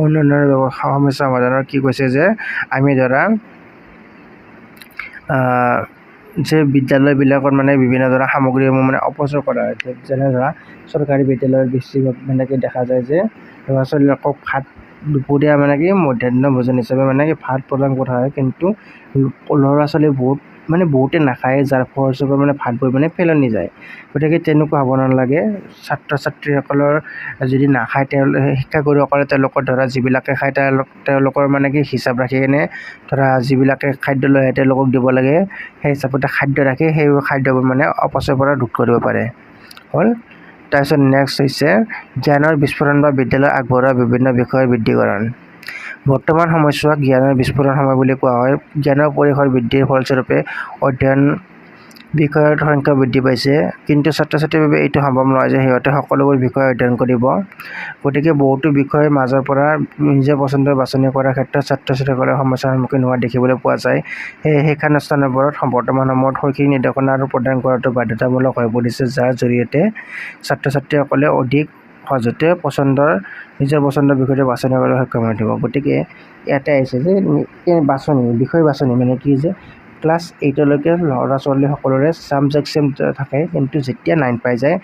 উন্নয়নৰ সমস্যা সমাধানৰ কি কৈছে যে আমি ধৰা যে বিদ্যালয়বিলাকত মানে বিভিন্ন ধৰণৰ সামগ্ৰীসমূহ মানে অপচয় কৰা হয়। যেনে ধৰা চৰকাৰী বিদ্যালয়ত বেছিভাগ মানে কি দেখা যায় যে ল'ৰা ছোৱালীবিলাকক ভাত দুপৰীয়া মানে কি মধ্যাহ্ন ভোজন হিচাপে মানে কি ভাত প্ৰদান কৰা হয়, কিন্তু ল'ৰা ছোৱালী বহুতে নাখায়, যাৰ ফলস্বৰূপে মানে ভাতবোৰ মানে পেলনি যায়। গতিকে তেনেকুৱা হ'ব নালাগে। ছাত্ৰ ছাত্ৰীসকলৰ যদি নাখায়, শিক্ষাগুৰুসকলে তেওঁলোকৰ ধৰা যিবিলাকে খায় তেওঁলোকৰ মানে কি হিচাপ ৰাখি কিনে ধৰা যিবিলাকে খাদ্য লৈ আহে তেওঁলোকক দিব লাগে। সেই হিচাপতে খাদ্য ৰাখি সেই খাদ্যবোৰ মানে অপচয়ৰ পৰা ৰোধ কৰিব পাৰে। হ'ল। তাৰপিছত নেক্সট হৈছে জ্ঞানৰ বিস্ফোৰণ বা বিদ্যালয়ত আগবঢ়োৱা বিভিন্ন বিষয়ৰ বৃদ্ধিকৰণ। বৰ্তমান সময়ছোৱাক জ্ঞানৰ বিস্ফোৰণ সময় বুলি কোৱা হয়। জ্ঞানৰ পৰিসৰ বৃদ্ধিৰ ফলস্বৰূপে অধ্যয়ন বিষয়ৰ সংখ্যা বৃদ্ধি পাইছে, কিন্তু ছাত্ৰ ছাত্ৰীৰ বাবে এইটো সম্ভৱ নহয় যে সিহঁতে সকলোবোৰ বিষয় অধ্যয়ন কৰিব। গতিকে বহুতো বিষয়ৰ মাজৰ পৰা নিজে পচন্দৰ বাছনি কৰাৰ ক্ষেত্ৰত ছাত্ৰ ছাত্ৰীসকলে সমস্যাৰ সন্মুখীন হোৱা দেখিবলৈ পোৱা যায়। সেয়ে শিক্ষানুষ্ঠানবোৰত বৰ্তমান সময়ত শৈক্ষিক নিৰ্দেশনা আৰু প্ৰদান কৰাটো বাধ্যতামূলক হৈ পৰিছে, যাৰ জৰিয়তে ছাত্ৰ ছাত্ৰীসকলে অধিক সহজতে নিজৰ পচন্দৰ বিষয়টো বাছনি কৰিবলৈ সক্ষম হৈ থাকিব। গতিকে ইয়াতে আহিছে যে বিষয় বাছনি মানে কি যে ক্লাছ 8লৈকে ল'ৰা ছোৱালী সকলোৰে ছাবজেক্ট চেম থাকে, কিন্তু যেতিয়া 9 পাই যায়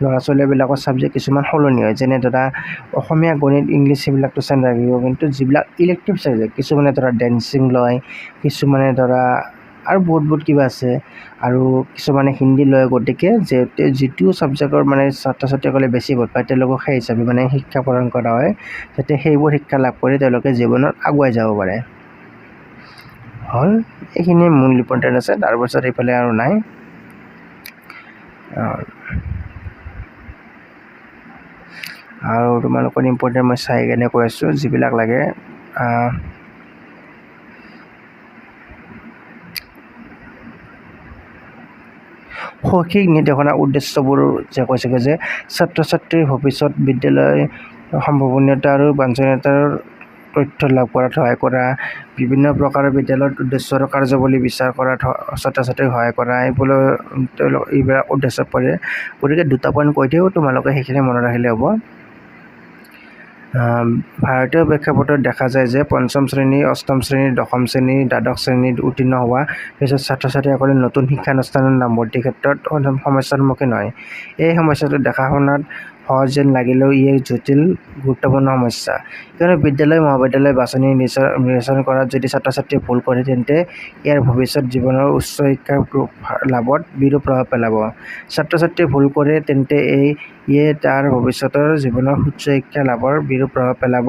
ল'ৰা ছোৱালীবিলাকৰ ছাবজেক্ট কিছুমান সলনি হয়। যেনে ধৰা অসমীয়া, গণিত, ইংলিছ সেইবিলাকতো চেম ৰাখিব, কিন্তু যিবিলাক ইলেক্টিভ ছাবজেক্ট কিছুমানে ধৰা ডেন্সিং লয়, কিছুমানে ধৰা আৰু বহুত কিবা আছে, আৰু কিছুমানে হিন্দী লয়। গতিকে যিটো ছাবজেক্টৰ মানে ছাত্ৰ ছাত্ৰীসকলে বেছি ভাল পায় তেওঁলোকক সেই হিচাপে মানে শিক্ষা প্ৰদান কৰা হয়, যাতে সেইবোৰ শিক্ষা লাভ কৰি তেওঁলোকে জীৱনত আগুৱাই যাব পাৰে। হ'ল। এইখিনি মূল ইম্পৰ্টেণ্ট আছে, তাৰপিছত এইফালে আৰু নাই। আৰু তোমালোকৰ ইম্পৰ্টেণ্ট মই চাই কেনে কৈ আছোঁ যিবিলাক লাগে। শৈক্ষিক নিৰ্দেশনাৰ উদ্দেশ্যবোৰ যে কৈছে যে ছাত্ৰ ছাত্ৰীৰ ভৱিষ্যত বিদ্যালয় সম্ভাৱনীয়তা আৰু বাঞ্ছনীয়তাৰ তথ্য লাভ কৰাত সহায় কৰা, বিভিন্ন প্ৰকাৰৰ বিদ্যালয়ৰ উদ্দেশ্য আৰু কাৰ্যাৱলী বিচাৰ কৰাত ছাত্ৰ ছাত্ৰীক সহায় কৰা, এইবিলাক উদ্দেশ্য পৰে। গতিকে 2টা পইণ্ট কৈ দিওঁ, তোমালোকে সেইখিনি মনত ৰাখিলে হ'ব। ভাৰতীয় প্ৰেক্ষাপটত দেখা যায় যে 5ম শ্ৰেণী, 8ম শ্ৰেণী, 10ম শ্ৰেণী, দ্বাদশ শ্ৰেণীত উত্তীৰ্ণ হোৱা পিছত ছাত্ৰ ছাত্ৰীসকলে নতুন শিক্ষানুষ্ঠানত নামভৰ্তিৰ ক্ষেত্ৰত সমস্যাৰ সন্মুখীন হয়। এই সমস্যাটো দেখা শুনাত সহজ যেন লাগিলেও ই এক জটিল গুৰুত্বপূৰ্ণ সমস্যা। কিয়নো বিদ্যালয় মহাবিদ্যালয় বাছনি নিৰ্বাচন কৰাত যদি ছাত্ৰ ছাত্ৰীয়ে ভুল কৰে, তেন্তে ইয়াৰ ভৱিষ্যত জীৱনৰ উচ্চ শিক্ষা লাভত বিৰূপ প্ৰভাৱ পেলাব। ছাত্ৰ ছাত্ৰীয়ে ভুল কৰে তেন্তে ইয়ে তাৰ ভৱিষ্যতৰ জীৱনৰ উচ্চ শিক্ষা লাভৰ বিৰূপ প্ৰভাৱ পেলাব।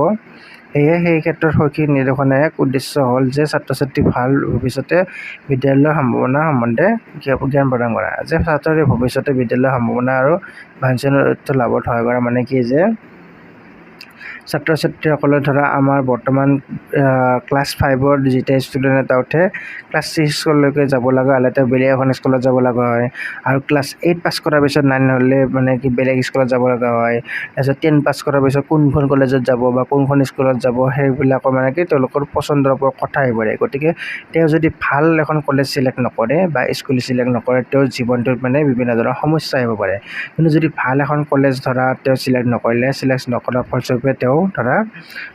সেয়ে সেই ক্ষেত্ৰত শৈক্ষিক নিৰ্দেশনাৰ এক উদ্দেশ্য হ'ল যে ছাত্ৰ ছাত্ৰীক ভাল ভৱিষ্যতে বিদ্যালয়ৰ সম্ভাৱনা সম্বন্ধে জ্ঞান প্ৰদান কৰা। যে ছাত্ৰই ভৱিষ্যতে বিদ্যালয়ৰ সম্ভাৱনা আৰু বাঞ্ছনীয় তথ্য লাভত সহায় কৰা মানে কি যে ছাত্ৰ ছাত্ৰীসকলে ধৰা আমাৰ বৰ্তমান ক্লাছ 5ৰ যেতিয়া ষ্টুডেণ্ট এটা উঠে, ক্লাছ 6লৈকে যাব লগা হ'লে তেওঁ বেলেগ এখন স্কুলত যাব লগা হয়, আৰু ক্লাছ 8 পাছ কৰাৰ পিছত 9 হ'লে মানে কি বেলেগ স্কুলত যাব লগা হয়। তাৰপিছত 10 পাছ কৰাৰ পিছত কোনখন কলেজত যাব বা কোনখন স্কুলত যাব সেইবিলাকৰ মানে কি তেওঁলোকৰ পচন্দৰ ওপৰত কথা আহি পৰে। গতিকে তেওঁ যদি ভাল এখন কলেজ চিলেক্ট নকৰে বা স্কুল চিলেক্ট নকৰে, তেওঁৰ জীৱনটোত মানে বিভিন্ন ধৰণৰ সমস্যা আহিব পাৰে। কিন্তু যদি ভাল এখন কলেজ ধৰা তেওঁ চিলেক্ট নকৰাৰ ফলস্বৰূপে তেওঁ ধৰা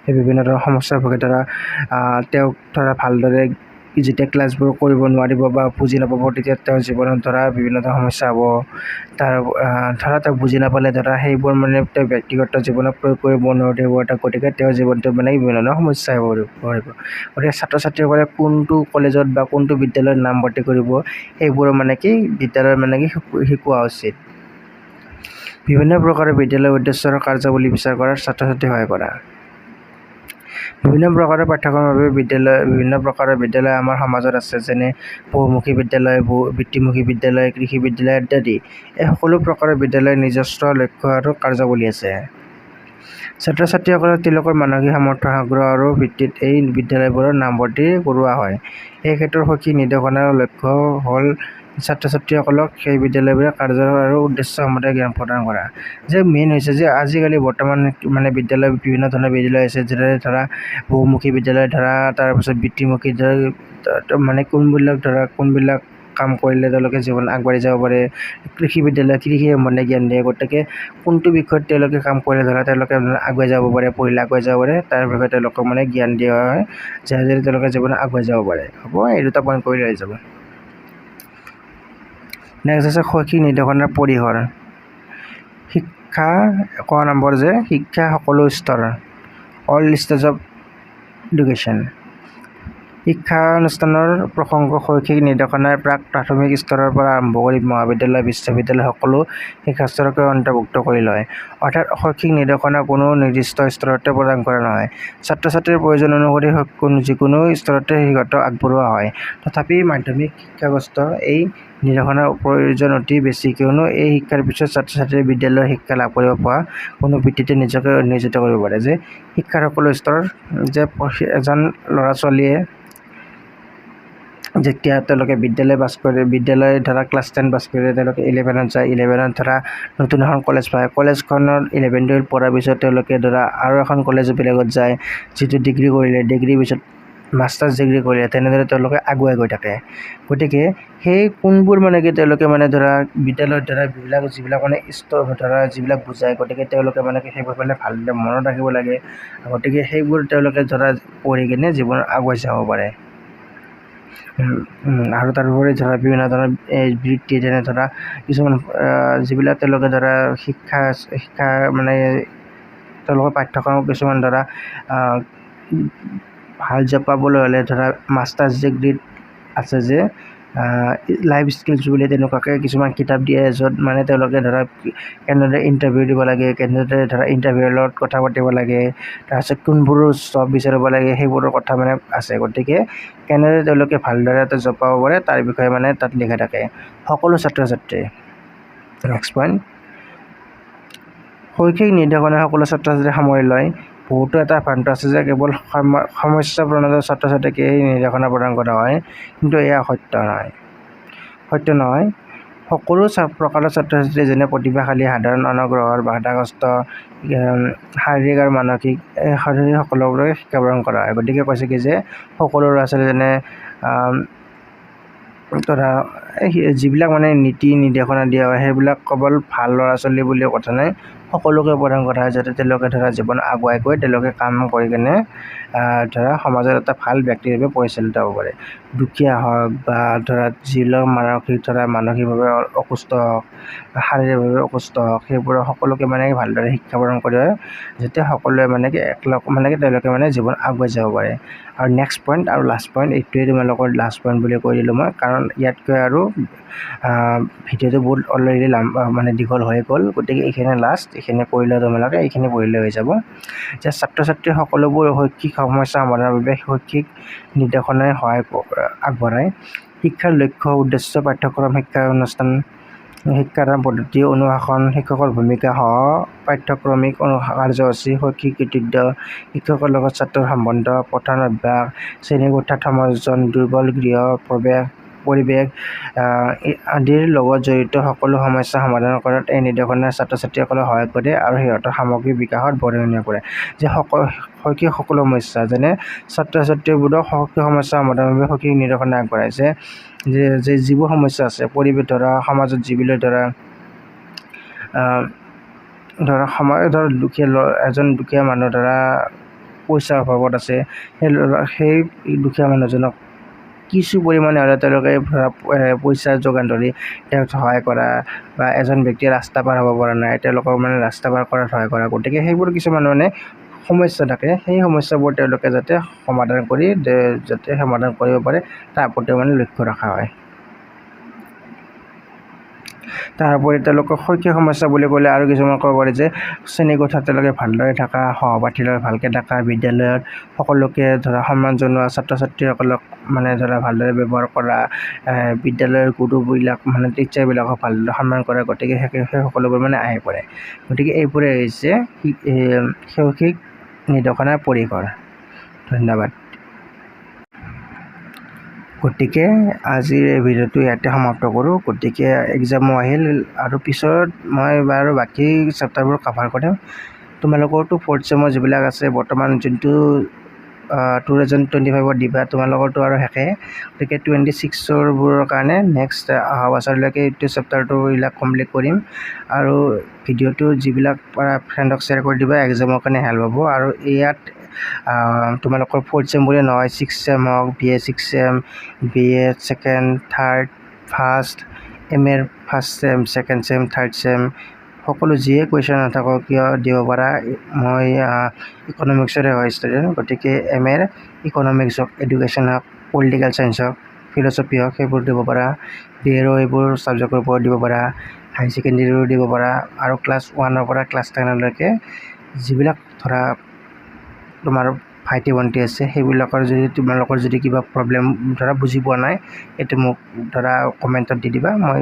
সেই বিভিন্ন ধৰণৰ সমস্যাৰ ভোগে ধৰা তেওঁক ধৰা ভালদৰে যেতিয়া ক্লাছবোৰ কৰিব নোৱাৰিব বা বুজি নাপাব, তেতিয়া তেওঁৰ জীৱনত ধৰা বিভিন্ন ধৰণৰ সমস্যা হ'ব। ধৰা তেওঁ বুজি নাপালে ধৰা সেইবোৰ মানে তেওঁ ব্যক্তিগত জীৱনত প্ৰয়োগ কৰিব নোৱাৰিব। গতিকে তেওঁৰ জীৱনটোত মানে বিভিন্ন ধৰণৰ সমস্যা আহিব পাৰিব। গতিকে ছাত্ৰ ছাত্ৰীসকলে কোনটো কলেজত বা কোনটো বিদ্যালয়ত নামভৰ্তি কৰিব, সেইবোৰ মানে কি বিদ্যালয়ত মানে কি শিকোৱা উচিত। বিভিন্ন প্ৰকাৰৰ বিদ্যালয়ৰ উদ্দেশ্য আৰু কাৰ্যাৱলী বিচাৰ কৰাত ছাত্ৰ ছাত্ৰীক সহায় কৰা। বিভিন্ন প্ৰকাৰৰ পাঠ্যক্ৰমৰ বাবে বিভিন্ন প্ৰকাৰৰ বিদ্যালয় আমাৰ সমাজত আছে, যেনে বহুমুখী বিদ্যালয়, বৃত্তিমুখী বিদ্যালয়, কৃষি বিদ্যালয় ইত্যাদি। এই সকলো প্ৰকাৰৰ বিদ্যালয়ৰ নিজস্ব লক্ষ্য আৰু কাৰ্যাৱলী আছে। ছাত্ৰ ছাত্ৰীসকলক তেওঁলোকৰ মানসিক সামৰ্থ্য আগ্ৰহৰ ভিত্তিত এই বিদ্যালয়বোৰত নামভৰ্তি কৰোৱা হয়। এই ক্ষেত্ৰত শৈক্ষিক নিৰ্দেশনাৰ লক্ষ্য হ'ল ছাত্ৰ ছাত্ৰীসকলক সেই বিদ্যালয়বোৰৰ কাৰ্যালয় আৰু উদ্দেশ্য সম্বন্ধে জ্ঞান প্ৰদান কৰা। যে মেইন হৈছে যে আজিকালি বৰ্তমান মানে বিদ্যালয় বিভিন্ন ধৰণৰ বিদ্যালয় আছে, যেনে ধৰা বহুমুখী বিদ্যালয় ধৰা, তাৰপিছত বৃত্তিমুখী মানে কোনবিলাক কাম কৰিলে তেওঁলোকে জীৱন আগবাঢ়ি যাব পাৰে। কৃষি বিদ্যালয় কৃষি সম্বন্ধে জ্ঞান দিয়ে, গতিকে কোনটো বিষয়ত তেওঁলোকে কাম কৰিলে ধৰা তেওঁলোকে আগুৱাই যাব পাৰে, পঢ়িলে আগুৱাই যাব পাৰে, তাৰ বিষয়ে তেওঁলোকক মানে জ্ঞান দিয়া হয়, যাতে তেওঁলোকে জীৱনত আগুৱাই যাব পাৰে। হ'ব, এই দুটা পইণ্ট কৰিলে হৈ যাব। নেক্সট আছে শৈক্ষিক নিৰ্দেশনাৰ পৰিসৰ। শিক্ষা ক নম্বৰ যে শিক্ষা সকলো স্তৰ, অল ষ্টেজ অফ এডুকেশ্যন। শিক্ষানুষ্ঠানৰ প্ৰসংগ শৈক্ষিক নিৰ্দেশনাৰ প্ৰাথমিক স্তৰৰ পৰা আৰম্ভ কৰি মহাবিদ্যালয় বিশ্ববিদ্যালয় সকলো শিক্ষাস্তৰকে অন্তৰ্ভুক্ত কৰি লয়। অৰ্থাৎ শৈক্ষিক নিৰ্দেশনা কোনো নিৰ্দিষ্ট স্তৰতে প্ৰদান কৰা নহয়, ছাত্ৰ ছাত্ৰীৰ প্ৰয়োজন অনুসৰি যিকোনো স্তৰতে সিহঁতক আগবঢ়োৱা হয়। তথাপি মাধ্যমিক শিক্ষাগ্ৰস্ত এই নিৰ্দেশনাৰ প্ৰয়োজন অতি বেছি, কিয়নো এই শিক্ষাৰ পিছত ছাত্ৰ ছাত্ৰীয়ে বিদ্যালয়ৰ শিক্ষা লাভ কৰিব পৰা কোনো ভিত্তিতে নিজকে নিয়োজিত কৰিব পাৰে। যে শিক্ষাৰ সকলো স্তৰ, যে এজন ল'ৰা ছোৱালীয়ে যেতিয়া তেওঁলোকে বিদ্যালয় পাছ কৰে, বিদ্যালয় ধৰা ক্লাছ 10 পাছ কৰিলে তেওঁলোকে 11ত যায়, 11ত ধৰা নতুন এখন কলেজ পায়, কলেজখনত 11-12 পঢ়াৰ পিছত তেওঁলোকে ধৰা আৰু এখন কলেজ বেলেগত যায়, যিটো ডিগ্ৰী কৰিলে, ডিগ্ৰীৰ পিছত মাষ্টাৰ্ছ ডিগ্ৰী কৰিলে, তেনেদৰে তেওঁলোকে আগুৱাই গৈ থাকে। গতিকে সেই কোনবোৰ মানে কি তেওঁলোকে মানে ধৰা বিদ্যালয়ত ধৰা যিবিলাক মানে স্তৰ ধৰা যিবিলাক বুজায়, গতিকে তেওঁলোকে মানে কি সেইবোৰ মানে ভালদৰে মনত ৰাখিব লাগে। গতিকে সেইবোৰ তেওঁলোকে ধৰা পঢ়ি কিনে জীৱনত আগুৱাই যাব পাৰে। আৰু তাৰোপৰি ধৰা বিভিন্ন ধৰণৰ বৃত্তি, যেনে ধৰা কিছুমান যিবিলাক তেওঁলোকে ধৰা শিক্ষা মানে তেওঁলোকৰ পাঠ্যক্ৰম কিছুমান ধৰা ভাল জব পাবলৈ হ'লে ধৰা মাষ্টাৰ্ছ ডিগ্ৰীত আছে যে লাইফ স্কিলছ বুলি তেনেকুৱাকৈ কিছুমান কিতাপ দিয়ে, য'ত মানে তেওঁলোকে ধৰা কেনেদৰে ইণ্টাৰভিউ দিব লাগে, কেনেদৰে ধৰা ইণ্টাৰভিউৰ লগত কথা পাতিব লাগে, তাৰপিছত কোনবোৰ জব বিচাৰিব লাগে, সেইবোৰৰ কথা মানে আছে। গতিকে কেনেদৰে তেওঁলোকে ভালদৰে এটা জব পাব পাৰে তাৰ বিষয়ে মানে তাত লিখা থাকে সকলো ছাত্ৰ ছাত্ৰীয়ে। নেক্সট পইণ্ট, শৈক্ষিক নিৰ্দেশনাই সকলো ছাত্ৰ ছাত্ৰীক সামৰি লয়। বহুতো এটা ভ্ৰান্ত আছে যে কেৱল সমস্যা প্ৰৱণ ছাত্ৰ ছাত্ৰীক এই নিৰ্দেশনা প্ৰদান কৰা হয়, কিন্তু এয়া সত্য নহয়। সকলো প্ৰকাৰৰ ছাত্ৰ ছাত্ৰী, যেনে প্ৰতিভাশালী, সাধাৰণ, অনগ্ৰসৰ, বাধাগ্ৰস্ত, শাৰীৰিক আৰু মানসিক সকলোবোৰে শিক্ষা প্ৰদান কৰা হয়। গতিকে কৈছে কি যে সকলো ল'ৰা ছোৱালী যেনে ধৰা যিবিলাক মানে নীতি নিৰ্দেশনা দিয়া হয় সেইবিলাক কেৱল ভাল ল'ৰা ছোৱালী বুলিও কথা নাই, সকলোকে প্ৰদান কৰা হয়, যাতে তেওঁলোকে ধৰা জীৱন আগুৱাই গৈ তেওঁলোকে কাম কৰি কিনে ধৰা সমাজত এটা ভাল ব্যক্তি হিচাপে পৰিচালিত হ'ব পাৰে। দুখীয়া হওক বা ধৰা যিবিলাক মানসিকভাৱে অসুস্থ হওক বা শাৰীৰিকভাৱে অসুস্থ হওক, সেইবোৰৰ সকলোকে মানে ভালদৰে শিক্ষা প্ৰদান কৰে, যাতে সকলোৱে মানে কি একলগ মানে কি তেওঁলোকে মানে জীৱন আগুৱাই যাব পাৰে। আৰু নেক্সট পইণ্ট আৰু লাষ্ট পইণ্ট, এইটোৱে তোমালোকৰ লাষ্ট পইণ্ট বুলি কৈ দিলোঁ মই, কাৰণ ইয়াতকৈ আৰু ভিডিঅ'টো বহুত অলৰেডি মানে দীঘল হৈ গ'ল। গতিকে এইখিনি লাষ্ট, এইখিনি পঢ়িলে তোমালোকে এইখিনি পঢ়িলে হৈ যাব যে ছাত্ৰ ছাত্ৰী সকলোবোৰ শৈক্ষিক সমস্যা সমাধানৰ বাবে শৈক্ষিক নিৰ্দেশনাই সহায় আগবঢ়ায়। শিক্ষাৰ লক্ষ্য উদ্দেশ্য, পাঠ্যক্ৰম, শিক্ষানুষ্ঠান, শিক্ষাদান পদ্ধতি, অনুশাসন, শিক্ষকৰ ভূমিকা, পাঠ্যক্ৰমিক কাৰ্যসূচী, শৈক্ষিক কৃতিত্ব, শিক্ষকৰ লগত ছাত্ৰৰ সম্বন্ধ, পঠন অভ্যাস, শ্ৰেণীকোঠাত সমালোচন, দুৰ্বল গৃহ পৰিৱেশ আদিৰ লগত জড়িত সকলো সমস্যা সমাধান কৰাত এই নিৰ্দেশনাই ছাত্ৰ ছাত্ৰীসকলক সহায় কৰে আৰু সিহঁতৰ সামগ্ৰিক বিকাশত বৰঙণি কৰে। যে শৈক্ষিক সকলো সমস্যা, যেনে ছাত্ৰ ছাত্ৰীবোৰক শৈক্ষিক সমস্যা সমাধানৰ বাবে শৈক্ষিক নিৰ্দেশনা আগবঢ়াইছে, যে যিবোৰ সমস্যা আছে পৰিৱেশ ধৰা, সমাজত যিবিলাক ধৰা এজন দুখীয়া মানুহ ধৰা পইচাৰ অভাৱত আছে, সেই দুখীয়া মানুহজনক কিছু পৰিমাণে হ'লে তেওঁলোকে পইচা যোগান ধৰি তেওঁক সহায় কৰা, বা এজন ব্যক্তিয়ে ৰাস্তা পাৰ হ'ব পৰা নাই, তেওঁলোকক মানে ৰাস্তা পাৰ কৰাত সহায় কৰা। গতিকে সেইবোৰ কিছুমান মানে সমস্যা থাকে, সেই সমস্যাবোৰ তেওঁলোকে যাতে সমাধান কৰিব পাৰে তাৰ প্ৰতি মানে লক্ষ্য ৰখা হয়। তাৰ উপৰি তেওঁলোকৰ শৈক্ষিক সমস্যা বুলি ক'লে আৰু কিছুমান ক'ব পাৰি যে শ্ৰেণীকোঠাত তেওঁলোকে ভালদৰে থকা, সহপাঠীৰ লগত ভালকৈ থকা, বিদ্যালয়ত সকলোকে ধৰা সন্মান জনোৱা, ছাত্ৰ ছাত্ৰীসকলক মানে ধৰা ভালদৰে ব্যৱহাৰ কৰা, বিদ্যালয়ৰ গুৰুবিলাক মানে টিচাৰবিলাকক ভালদৰে সন্মান কৰা। গতিকে সেই সকলোবোৰ মানে আহি পৰে। গতিকে এইবোৰে হৈছে শৈক্ষিক নিৰ্দেশনাৰ পৰিসৰ। ধন্যবাদ। গতিকে আজিৰ এই ভিডিঅ'টো ইয়াতে সমাপ্ত কৰোঁ। গতিকে এক্সামো আহিল আৰু পিছত মই বাৰু বাকী চেপ্টাৰবোৰ কভাৰ কৰিম। তোমালোকৰতো 4th চেমৰ যিবিলাক আছে বৰ্তমান যোনটো 2025 দিবা তোমালোকৰতো আৰু শেষে গতিকে 26বোৰৰ কাৰণে নেক্সট অহা বছৰলৈকে এইটো চেপ্টাৰটো এইবিলাক কমপ্লিট কৰিম আৰু ভিডিঅ'টো যিবিলাক পাৰা ফ্ৰেণ্ডক শ্বেয়াৰ কৰি দিবা এক্সামৰ কাৰণে হেল্প হ'ব আৰু ইয়াত তোমালোকৰ 4th চেম বুলি নহয় 6th চেম হওক BA 6th চেম BA 2nd 3rd 1st MA 1st চেম 2nd চেম 3rd চেম সকলো যিয়ে কুৱেশ্যন নাথাকক কিয় দিব পাৰা মই ইকনমিক্সৰে হয় ষ্টুডেণ্ট গতিকে MA ইকনমিক্স হওক এডুকেশ্যন হওক পলিটিকেল চায়েন্স হওক ফিলচফি হওক সেইবোৰ দিব পাৰা BAৰো এইবোৰ ছাবজেক্টৰ ওপৰত দিব পাৰা হাই ছেকেণ্ডেৰীৰো দিব পাৰা আৰু ক্লাছ 1ৰ পৰা ক্লাছ 10লৈকে যিবিলাক ধৰা তোমাৰ ভাইটি ভণ্টি আছে সেইবিলাকৰ যদি তোমালোকৰ যদি কিবা প্ৰব্লেম ধৰা বুজি পোৱা নাই এইটো মোক ধৰা কমেণ্টত দি দিবা মই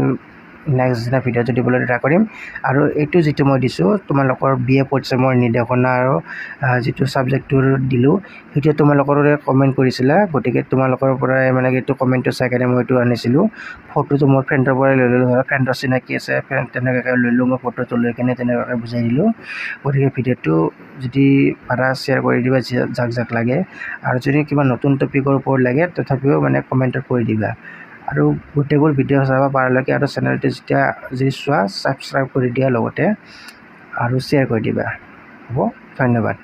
নেক্সট দিনা ভিডিঅ'টো দিবলৈ ট্ৰাই কৰিম আৰু এইটো যিটো মই দিছোঁ তোমালোকৰ BA 4th চেমৰ নিৰ্দেশনা আৰু যিটো ছাবজেক্টটোৰ দিলোঁ সেইটো তোমালোকৰে কমেণ্ট কৰিছিলা গতিকে তোমালোকৰ পৰাই মানে এইটো কমেণ্টটো চাই কেনে মই এইটো আনিছিলোঁ ফটোটো মোৰ ফ্ৰেণ্ডৰ পৰাই লৈ ল'লোঁ ধৰা ফ্ৰেণ্ডৰ চিনাকি আছে ফ্ৰেণ্ড তেনেকৈ লৈ ল'লোঁ মই ফটোটো লৈ কেনে তেনেকুৱাকৈ বুজাই দিলোঁ গতিকে ভিডিঅ'টো যদি পাৰা শ্বেয়াৰ কৰি দিবা যাক যাক লাগে আৰু যদি কিবা নতুন টপিকৰ ওপৰত লাগে তথাপিও মানে কমেণ্টত কৰি দিবা আৰু গোটেইবোৰ ভিডিঅ' চাব পাৰালৈকে আৰু চেনেলটো যেতিয়া যদি চোৱা ছাবস্ক্ৰাইব কৰি দিয়া লগতে আৰু শ্বেয়াৰ কৰি দিবা হ'ব ধন্যবাদ